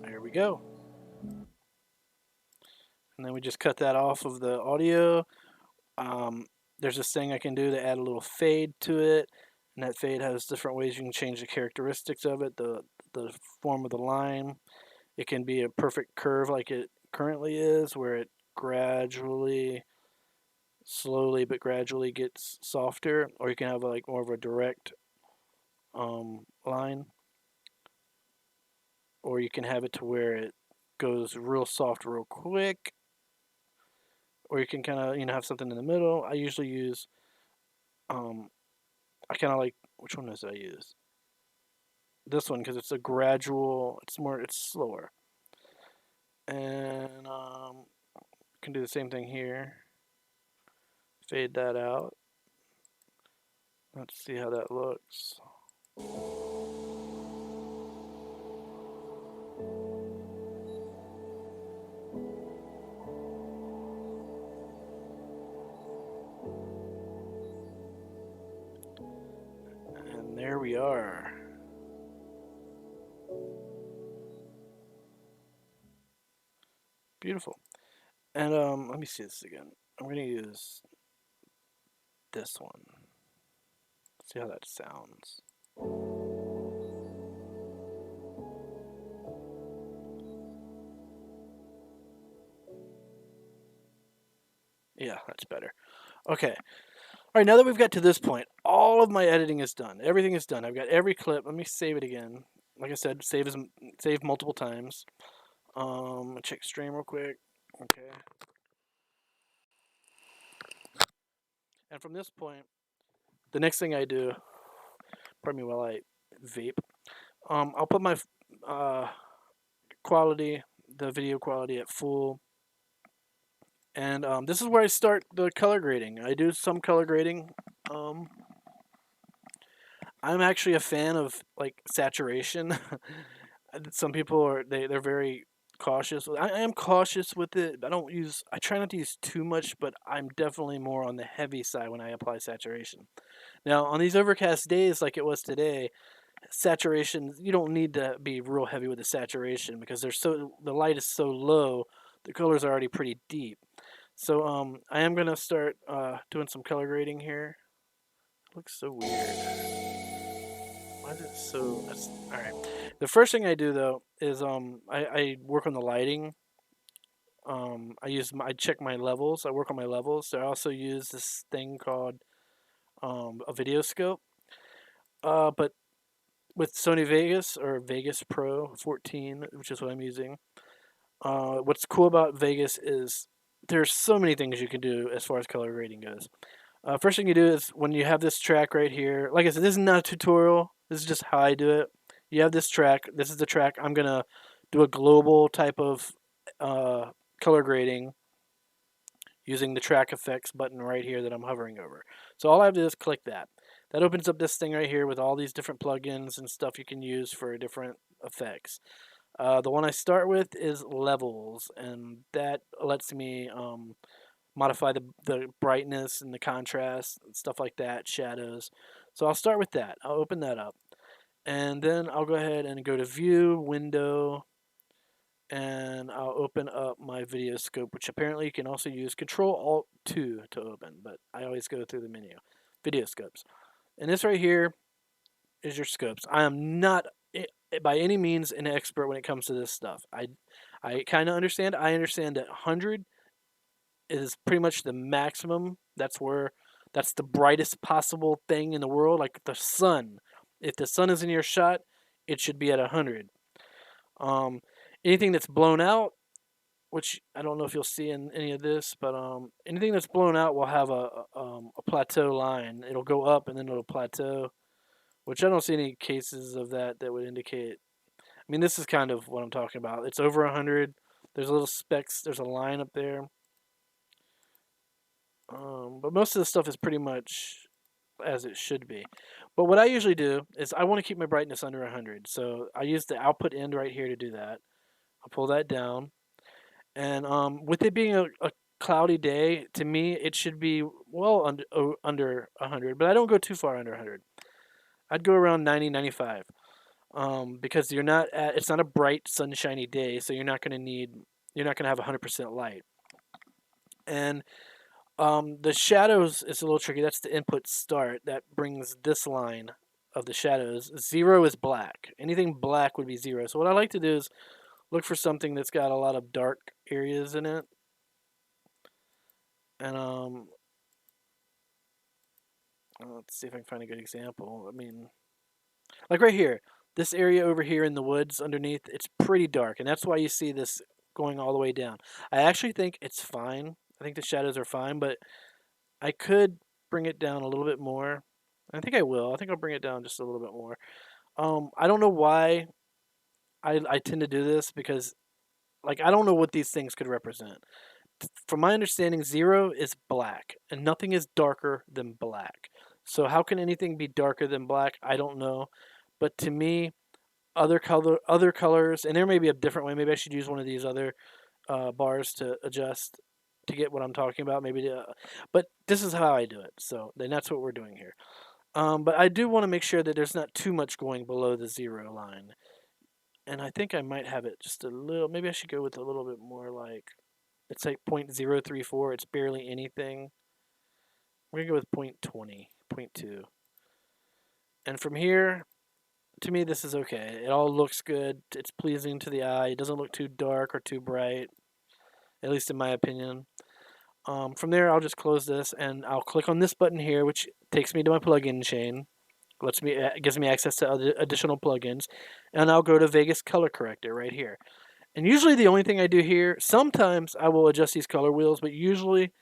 There we go. And then we just cut that off of the audio. There's this thing I can do to add a little fade to it, and that fade has different ways you can change the characteristics of it, the form of the line. It can be a perfect curve like it currently is, where it gradually, slowly but gradually gets softer, or you can have like more of a direct line, or you can have it to where it goes real soft real quick, or you can kind of have something in the middle. I usually use I kind of like, which one does I use? This one because it's a gradual. It's slower, and can do the same thing here. Fade that out. Let's see how that looks. And there we are. Beautiful. And let me see this again. I'm gonna use this one. See how that sounds. Yeah, that's better. Okay. All right, now that we've got to this point, all of my editing is done. Everything is done. I've got every clip. Let me save it again. Like I said, save multiple times. Check stream real quick. Okay. And from this point, the next thing I do, pardon me while I vape, I'll put my uh, quality, the video quality at full. And this is where I start the color grading. I do some color grading. Um, I'm actually a fan of like saturation. Some people are they're very cautious. I am cautious with it. I try not to use too much, but I'm definitely more on the heavy side when I apply saturation. Now, on these overcast days like it was today, saturation you don't need to be real heavy with the saturation because the light is so low, the colors are already pretty deep. So I am gonna start doing some color grading here. It looks so weird. Why is it so? All right. The first thing I do though is I work on the lighting. I check my levels. I work on my levels. So I also use this thing called a video scope. But with Sony Vegas or Vegas Pro 14, which is what I'm using. What's cool about Vegas is there's so many things you can do as far as color grading goes. First thing you do is when you have this track right here. Like I said, this is not a tutorial. This is just how I do it. You have this track. This is the track. I'm gonna do a global type of uh, color grading using the track effects button right here that I'm hovering over. So all I have to do is click that. That opens up this thing right here with all these different plugins and stuff you can use for different effects. The one I start with is levels, and that lets me modify the brightness and the contrast, and stuff like that, shadows. So I'll start with that. I'll open that up. And then I'll go ahead and go to View, Window, and I'll open up my video scope, which apparently you can also use Control Alt 2 to open, but I always go through the menu. Video scopes. And this right here is your scopes. I am not by any means an expert when it comes to this stuff. I kind of understand. I understand that 100 is pretty much the maximum. That's the brightest possible thing in the world, like the sun. If the sun is in your shot, it should be at 100. Um, Anything that's blown out, which I don't know if you'll see in any of this, but anything that's blown out will have a plateau line. It'll go up and then it'll plateau, which I don't see any cases of that would indicate. I mean, this is kind of what I'm talking about. It's over 100. There's little specks. There's a line up there. But most of the stuff is pretty much as it should be. But what I usually do is I want to keep my brightness under 100. So I use the output end right here to do that. I'll pull that down. And with it being a cloudy day, to me, it should be well under 100. But I don't go too far under 100. I'd go around 90, 95. Because it's not a bright, sunshiny day. So you're not going to have 100% light. And the shadows is a little tricky. That's the input start. That brings this line of the shadows. 0 is black. Anything black would be 0. So what I like to do is look for something that's got a lot of dark areas in it. And let's see if I can find a good example. I mean, like right here, this area over here in the woods underneath, it's pretty dark, and that's why you see this going all the way down. I actually think it's fine. I think the shadows are fine, but I could bring it down a little bit more. I think I will. I think I'll bring it down just a little bit more. I don't know why I tend to do this because, like, I don't know what these things could represent. From my understanding, 0 is black, and nothing is darker than black. So how can anything be darker than black? I don't know. But to me, other colors, and there may be a different way. Maybe I should use one of these other bars to adjust to get what I'm talking about. But this is how I do it. So then that's what we're doing here. But I do want to make sure that there's not too much going below the 0 line. And I think I might have it just a little. Maybe I should go with a little bit more like it's like 0.034. It's barely anything. We're gonna go with 0.20, 0.2. And from here, to me, this is okay. It all looks good. It's pleasing to the eye. It doesn't look too dark or too bright, at least in my opinion. From there, I'll just close this and I'll click on this button here, which takes me to my plugin chain. Gives me access to other additional plugins, and I'll go to Vegas Color Corrector right here. And usually, the only thing I do here, sometimes I will adjust these color wheels, but usually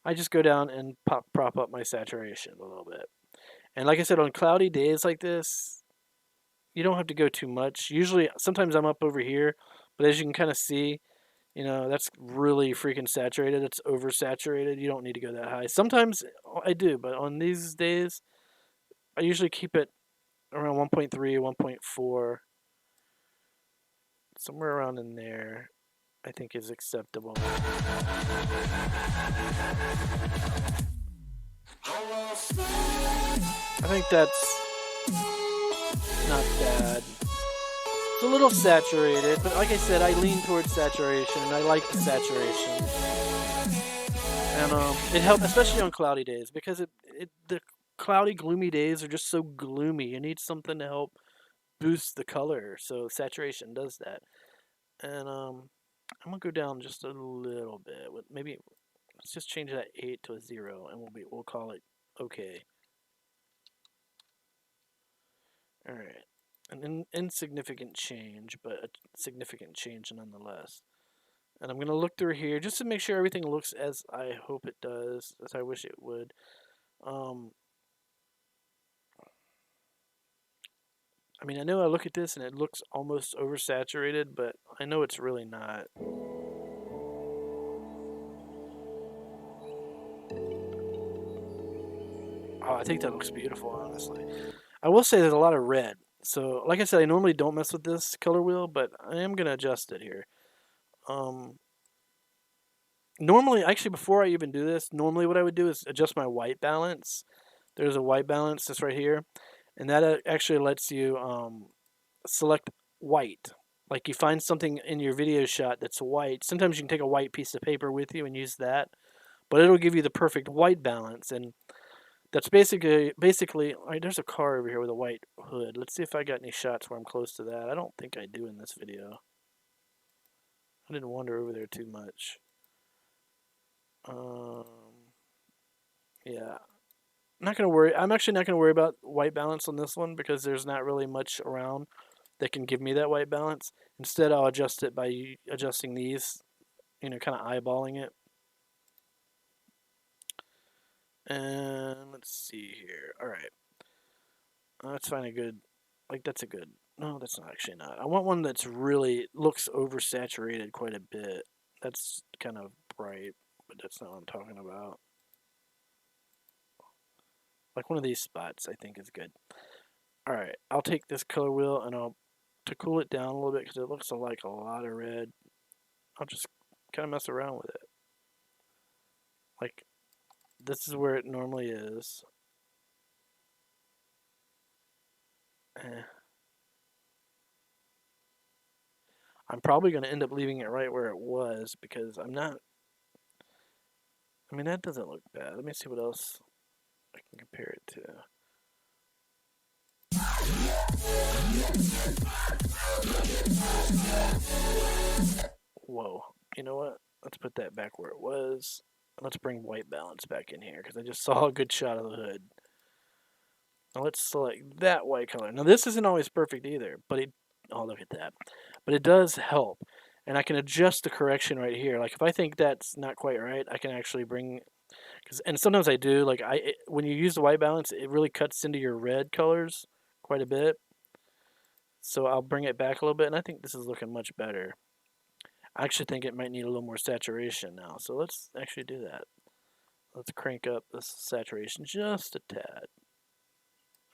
I just go down and prop up my saturation a little bit. And like I said, on cloudy days like this, you don't have to go too much. Usually, sometimes I'm up over here, but as you can kind of see, that's really freaking saturated. It's oversaturated. You don't need to go that high. Sometimes I do, but on these days, I usually keep it around 1.3, 1.4, somewhere around in there. I think is acceptable. I think that's not bad. It's a little saturated, but like I said, I lean towards saturation, and I like the saturation. And it helps, especially on cloudy days, because the cloudy, gloomy days are just so gloomy. You need something to help boost the color, so saturation does that. And I'm gonna go down just a little bit. Maybe let's just change that 8 to a 0, and we'll call it okay. All right, an insignificant change, but a significant change nonetheless. And I'm gonna look through here just to make sure everything looks as I hope it does, as I wish it would. Um, I mean, I know I look at this and it looks almost oversaturated, but I know it's really not. Oh, I think that looks beautiful, honestly. I will say there's a lot of red. So, like I said, I normally don't mess with this color wheel, but I am going to adjust it here. Um, Normally, actually, before I even do this, normally what I would do is adjust my white balance. There's a white balance that's right here, and that actually lets you select white. Like you find something in your video shot that's white. Sometimes you can take a white piece of paper with you and use that, but it'll give you the perfect white balance. And that's basically. All right, there's a car over here with a white hood. Let's see if I got any shots where I'm close to that. I don't think I do in this video. I didn't wander over there too much. Um, yeah, not gonna worry. I'm actually not gonna worry about white balance on this one because there's not really much around that can give me that white balance. Instead, I'll adjust it by adjusting these. Kind of eyeballing it. And let's see here. All right. Let's find a good, like that's a good, no, that's not actually not. I want one that's really looks oversaturated quite a bit. That's kind of bright, but that's not what I'm talking about. Like one of these spots I think is good. All right, I'll take this color wheel and to cool it down a little bit because it looks like a lot of red. I'll just kind of mess around with it. Like this is where it normally is. Eh. I'm probably going to end up leaving it right where it was because I'm not. I mean, that doesn't look bad. Let me see what else I can compare it to. Whoa. You know what? Let's put that back where it was. Let's bring white balance back in here because I just saw a good shot of the hood. Now let's select that white color. Now this isn't always perfect either, but oh, look at that. But it does help. And I can adjust the correction right here. Like if I think that's not quite right, I can actually bring, and sometimes I do, like when you use the white balance, it really cuts into your red colors quite a bit. So I'll bring it back a little bit, and I think this is looking much better. I actually think it might need a little more saturation now. So let's actually do that. Let's crank up the saturation just a tad.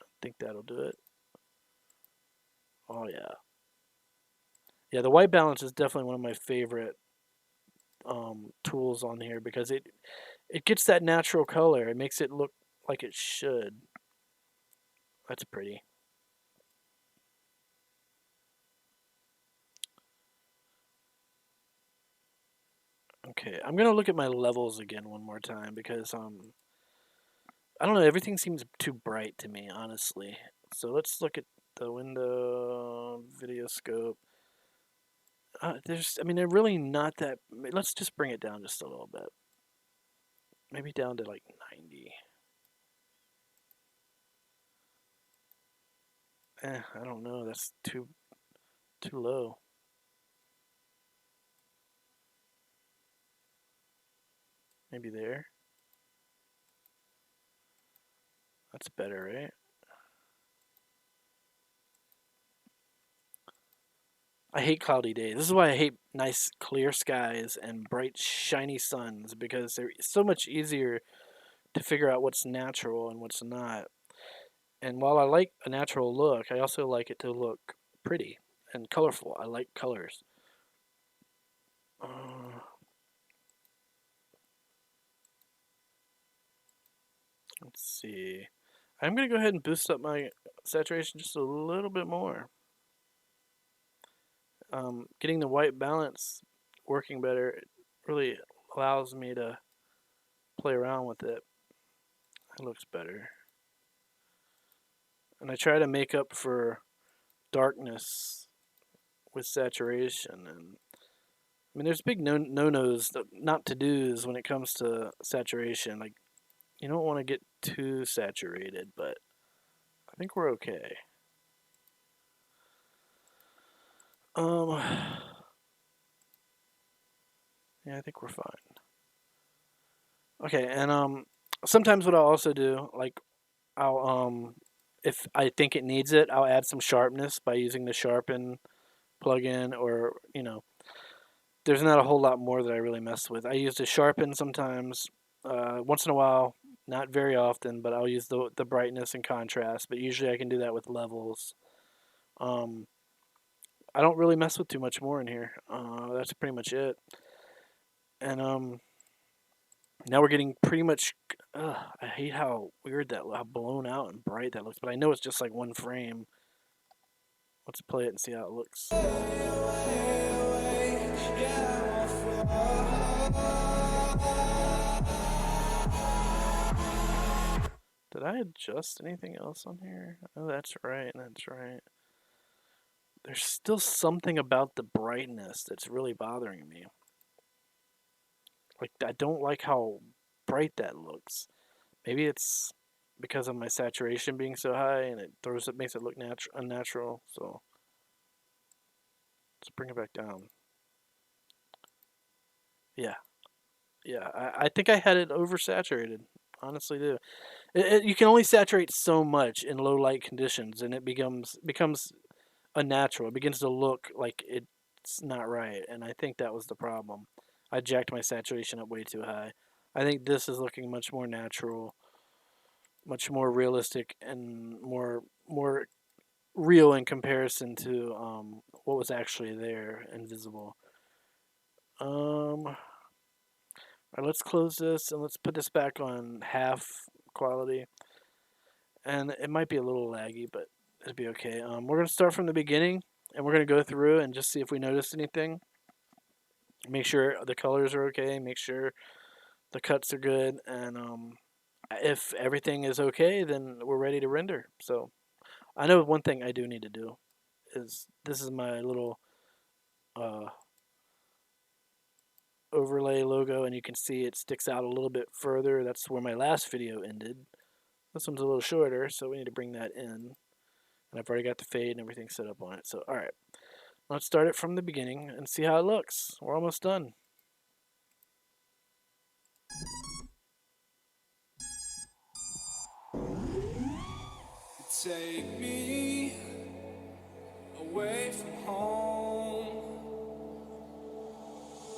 I think that'll do it. Oh yeah. Yeah, the white balance is definitely one of my favorite tools on here because it gets that natural color. It makes it look like it should. That's pretty. Okay, I'm gonna look at my levels again one more time because I don't know, everything seems too bright to me, honestly. So let's look at the window video scope. I mean, they're really not that. Let's just bring it down just a little bit. Maybe down to like 90. I don't know. That's too low. Maybe there. That's better, right? I hate cloudy days. This is why I hate nice clear skies and bright shiny suns because they're so much easier to figure out what's natural and what's not. And while I like a natural look, I also like it to look pretty and colorful. I like colors. Uh, let's see. I'm going to go ahead and boost up my saturation just a little bit more. Getting the white balance working better really allows me to play around with it. It looks better. And I try to make up for darkness with saturation. And I mean, there's big no-nos, not to-dos when it comes to saturation. Like, you don't want to get too saturated, but I think we're okay. Um, yeah, I think we're fine. Okay, and sometimes what I'll also do, like, I'll if I think it needs it, I'll add some sharpness by using the sharpen plugin, or there's not a whole lot more that I really mess with. I use the sharpen sometimes, once in a while, not very often, but I'll use the brightness and contrast. But usually I can do that with levels. Um, I don't really mess with too much more in here. That's pretty much it. And now we're getting pretty much. I hate how weird how blown out and bright that looks, but I know it's just like one frame. Let's play it and see how it looks. Did I adjust anything else on here? Oh, that's right. That's right. There's still something about the brightness that's really bothering me. Like, I don't like how bright that looks. Maybe it's because of my saturation being so high, and it makes it look unnatural. So let's bring it back down. Yeah, yeah. I think I had it oversaturated. Honestly, do. You can only saturate so much in low light conditions, and it becomes unnatural. It begins to look like it's not right, and I think that was the problem. I jacked my saturation up way too high. I think this is looking much more natural, much more realistic, and more real in comparison to what was actually there and visible. All right, let's close this and let's put this back on half quality. And it might be a little laggy, but it'll be okay. We're gonna start from the beginning, and we're gonna go through and just see if we notice anything. Make sure the colors are okay. Make sure the cuts are good, and if everything is okay, then we're ready to render. So I know one thing I do need to do is this is my little uh, overlay logo, and you can see it sticks out a little bit further. That's where my last video ended. This one's a little shorter, so we need to bring that in. And I've already got the fade and everything set up on it. So all right, let's start it from the beginning and see how it looks. We're almost done. Take me away from home.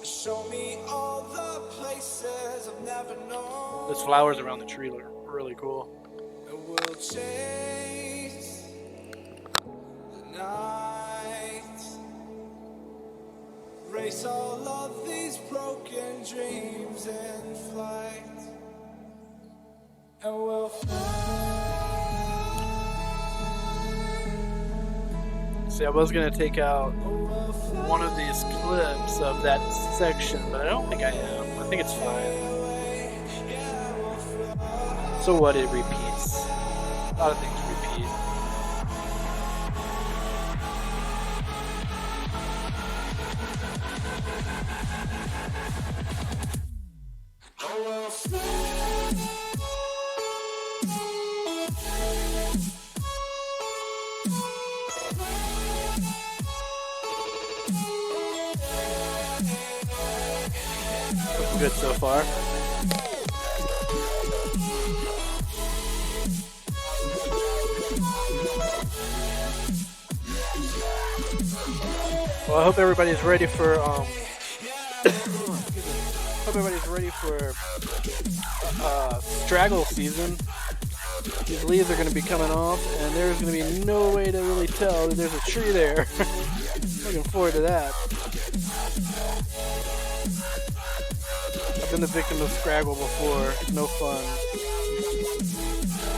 Show me all the places I've never known. Those flowers around the tree look really cool. And we'll chase the night. Race all of these broken dreams in flight. And we'll fly. See, I was gonna take out one of these clips of that section, but I don't think I am. I think it's fine. So what? It repeats. A lot of things repeat. Looking good so far. Well, I hope everybody's ready for hope everybody's ready for straggle season. These leaves are going to be coming off, and there's going to be no way to really tell that there's a tree there. Looking forward to that. I've been the victim of scraggle before. No fun.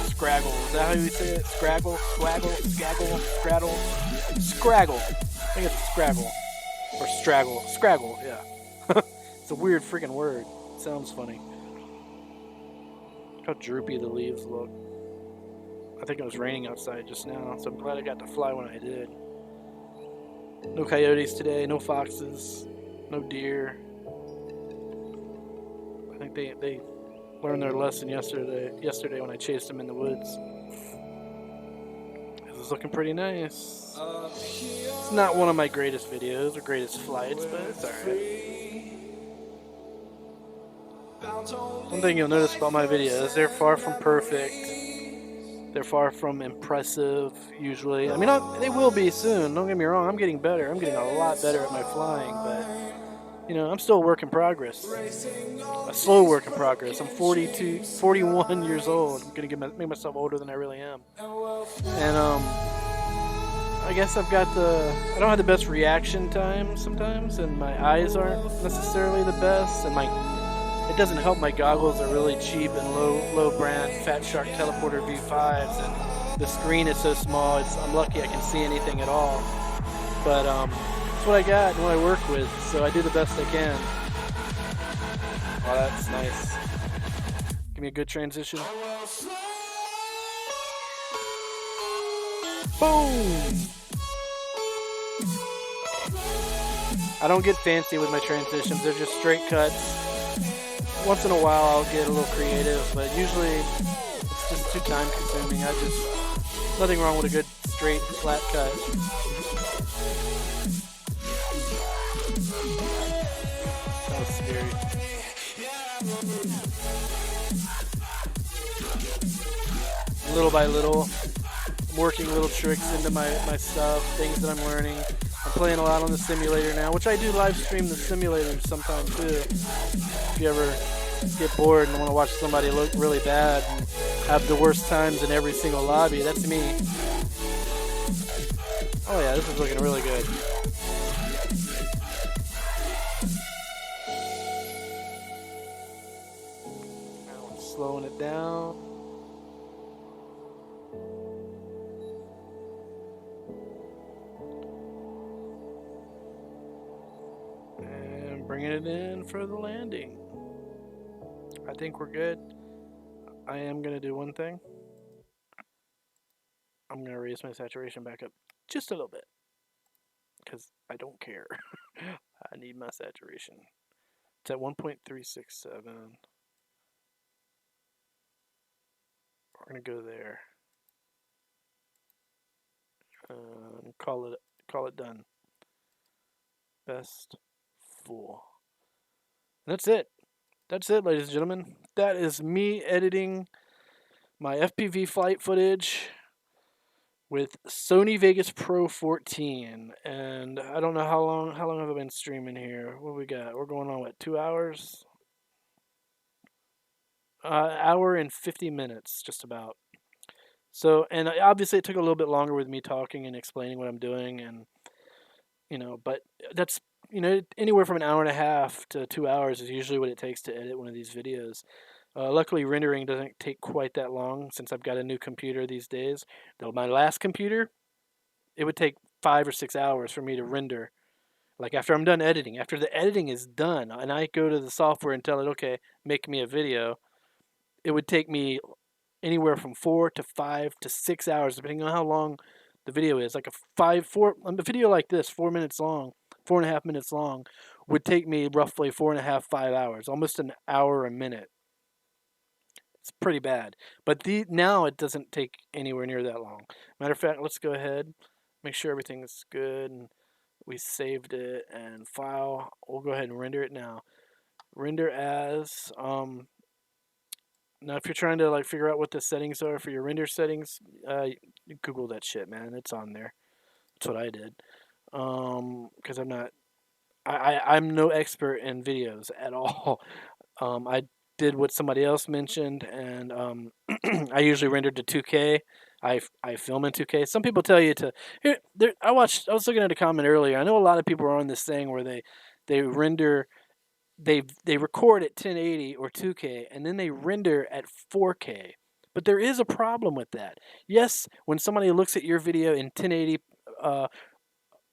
Scraggle. Is that how you say it? Scraggle? Swaggle? Scaggle? Scraddle? Scraggle. I think it's scraggle. Or straggle. Scraggle, yeah. It's a weird freaking word. It sounds funny. Look how droopy the leaves look. I think it was raining outside just now, so I'm glad I got to fly when I did. No coyotes today, no foxes, no deer. I think they learned their lesson yesterday when I chased them in the woods. This is looking pretty nice. It's not one of my greatest videos or greatest flights, but it's alright. One thing you'll notice about my videos, they're far from perfect. They're far from impressive, usually. I mean, they will be soon, don't get me wrong. I'm getting better. I'm getting a lot better at my flying, but, you know, I'm still a work in progress. A slow work in progress. I'm 41 years old. I'm going to make myself older than I really am. And, I guess I don't have the best reaction time sometimes, and my eyes aren't necessarily the best, and it doesn't help. My goggles are really cheap and low brand Fat Shark Teleporter V5s, and the screen is so small. I'm lucky I can see anything at all. But it's what I got and what I work with, so I do the best I can. Oh, that's nice. Give me a good transition. Boom! I don't get fancy with my transitions. They're just straight cuts. Once in a while I'll get a little creative, but usually it's just too time consuming. Nothing wrong with a good straight flat cut. That was scary. Little by little, I'm working little tricks into my stuff, things that I'm learning. I'm playing a lot on the simulator now, which I do live stream the simulator sometimes too. If you ever get bored and want to watch somebody look really bad and have the worst times in every single lobby, that's me. Oh yeah, this is looking really good. Now I'm slowing it down. And bringing it in for the landing. I think we're good. I am going to do one thing. I'm going to raise my saturation back up just a little bit, because I don't care. I need my saturation. It's at 1.367. We're going to go there. Call it done. Best full. And that's it. That's it, ladies and gentlemen. That is me editing my FPV flight footage with Sony Vegas Pro 14. And I don't know how long have I been streaming here. What we got? We're going on, what, 2 hours? Hour and 50 minutes, just about. So, and obviously it took a little bit longer with me talking and explaining what I'm doing, and, but that's, anywhere from an hour and a half to 2 hours is usually what it takes to edit one of these videos. Luckily, rendering doesn't take quite that long since I've got a new computer these days. Though my last computer, it would take 5 or 6 hours for me to render. Like after I'm done editing, after the editing is done, and I go to the software and tell it, okay, make me a video, it would take me anywhere from 4 to 5 to 6 hours, depending on how long the video is. Like a video like this, 4 minutes long, 4.5 minutes long, would take me roughly 4.5, 5 hours, almost an hour a minute. It's pretty bad. But now it doesn't take anywhere near that long. Matter of fact, let's go ahead, make sure everything's good, and we saved it and file. We'll go ahead and render it now. Render as now, if you're trying to like figure out what the settings are for your render settings, you Google that shit, man. It's on there. That's what I did. Because I'm no expert in videos at all. I did what somebody else mentioned, and I usually rendered to 2K. I film in 2K. Some people tell you to. Here, there. I was looking at a comment earlier. I know a lot of people are on this thing where they render they record at 1080 or 2K and then they render at 4K. But there is a problem with that. Yes, when somebody looks at your video in 1080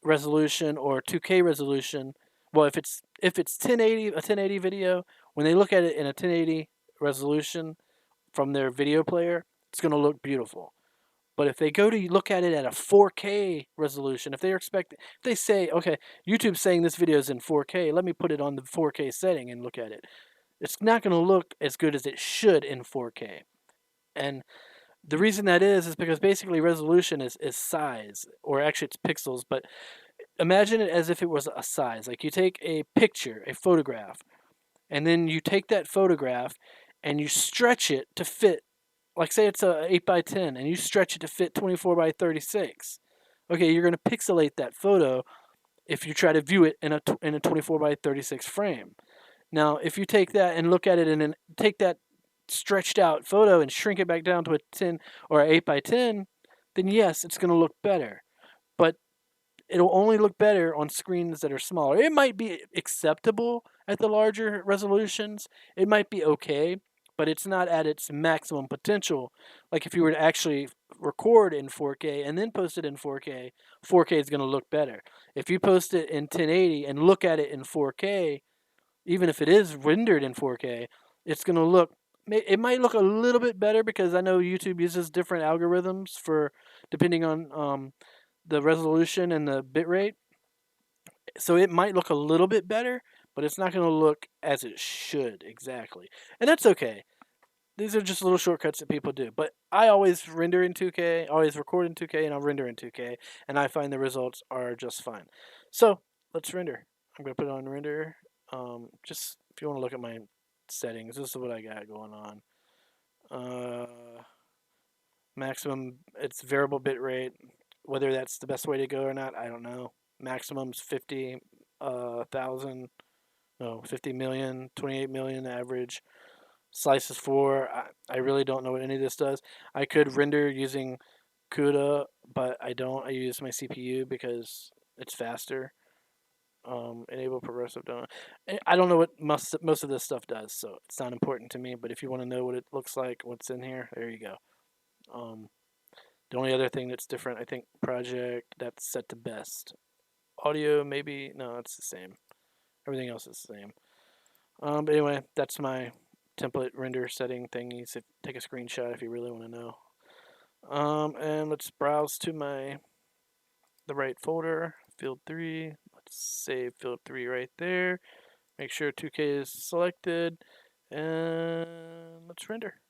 resolution or 2K resolution, well, if it's 1080 a 1080 video, when they look at it in a 1080 resolution from their video player, it's going to look beautiful. But if they go to look at it at a 4K resolution, if they say, okay, YouTube's saying this video is in 4K, let me put it on the 4K setting and look at it. It's not going to look as good as it should in 4K. And the reason that is because basically resolution is size, or actually it's pixels, but imagine it as if it was a size. Like you take a picture, a photograph, and then you take that photograph and you stretch it to fit, like say it's a 8 by 10 and you stretch it to fit 24 by 36. Okay, you're going to pixelate that photo if you try to view it in a 24 by 36 frame. Now, if you take that and look at it and then take that stretched out photo and shrink it back down to a 10 or an 8 by 10, then yes, it's going to look better. But it'll only look better on screens that are smaller. It might be acceptable at the larger resolutions. It might be okay, but it's not at its maximum potential. Like if you were to actually record in 4K and then post it in 4K, 4K is going to look better. If you post it in 1080 and look at it in 4K, even if it is rendered in 4K, it's going to look, it might look a little bit better because I know YouTube uses different algorithms for depending on the resolution and the bitrate. So it might look a little bit better, but it's not going to look as it should exactly. And that's okay. These are just little shortcuts that people do. But I always render in 2K, always record in 2K, and I'll render in 2K. And I find the results are just fine. So let's render. I'm going to put it on render. Just if you want to look at my settings, this is what I got going on. Maximum, it's variable bit rate. Whether that's the best way to go or not, I don't know. Maximum's 50,000, no, 50 million, 28 million average. Slices 4. I really don't know what any of this does. I could render using CUDA, but I don't. I use my CPU because it's faster. Enable progressive done. I don't know what most of this stuff does, so it's not important to me. But if you want to know what it looks like, what's in here, there you go. The only other thing that's different, I think, project that's set to best. Audio, maybe no, it's the same. Everything else is the same. But anyway, that's my template render setting thingy. So take a screenshot if you really want to know. And let's browse to the right folder, field 3. Let's save field 3 right there. Make sure 2K is selected, and let's render.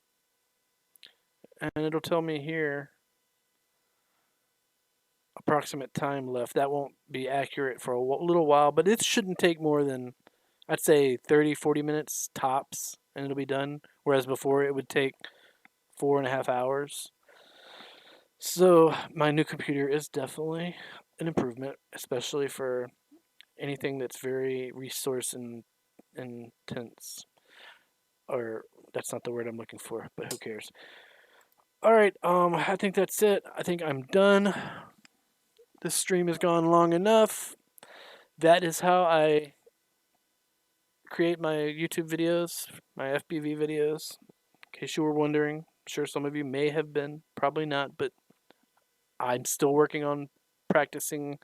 And it'll tell me here approximate time left. That won't be accurate for a little while, but it shouldn't take more than, I'd say, 30-40 minutes tops, and it'll be done. Whereas before it would take 4.5 hours. So my new computer is definitely an improvement, especially for anything that's very resource intense. Or that's not the word I'm looking for, but who cares? All right, I think that's it. I think I'm done. This stream has gone long enough. That is how I create my YouTube videos, my FPV videos. In case you were wondering, I'm sure some of you may have been, probably not, but I'm still working on practicing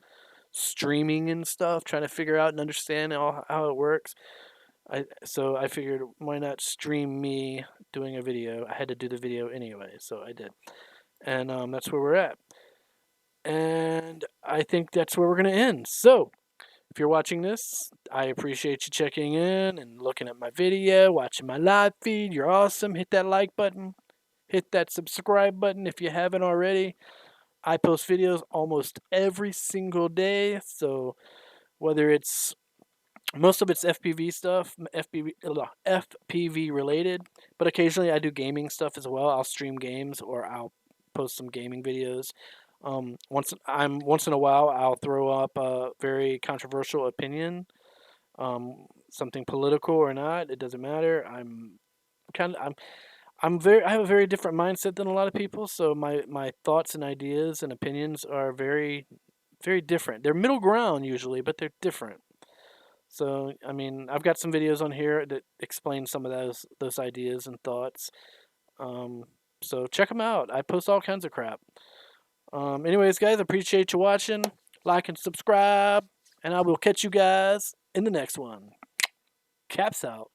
streaming and stuff, trying to figure out and understand how it works. So I figured, why not stream me doing a video? I had to do the video anyway, so I did, and that's where we're at. And I think that's where we're gonna end. So if you're watching this, I appreciate you checking in and looking at my video, watching my live feed. You're awesome. Hit that like button. Hit that subscribe button if you haven't already. I post videos almost every single day. So whether it's most of it's FPV stuff, FPV related, but occasionally I do gaming stuff as well. I'll stream games or I'll post some gaming videos. Once in a while I'll throw up a very controversial opinion, something political or not. It doesn't matter. Kind of I have a very different mindset than a lot of people, so my thoughts and ideas and opinions are very different. They're middle ground usually, but they're different. So, I mean, I've got some videos on here that explain some of those ideas and thoughts. Um, so check them out. I post all kinds of crap. Anyways, guys, I appreciate you watching. Like and subscribe, and I will catch you guys in the next one. Caps out.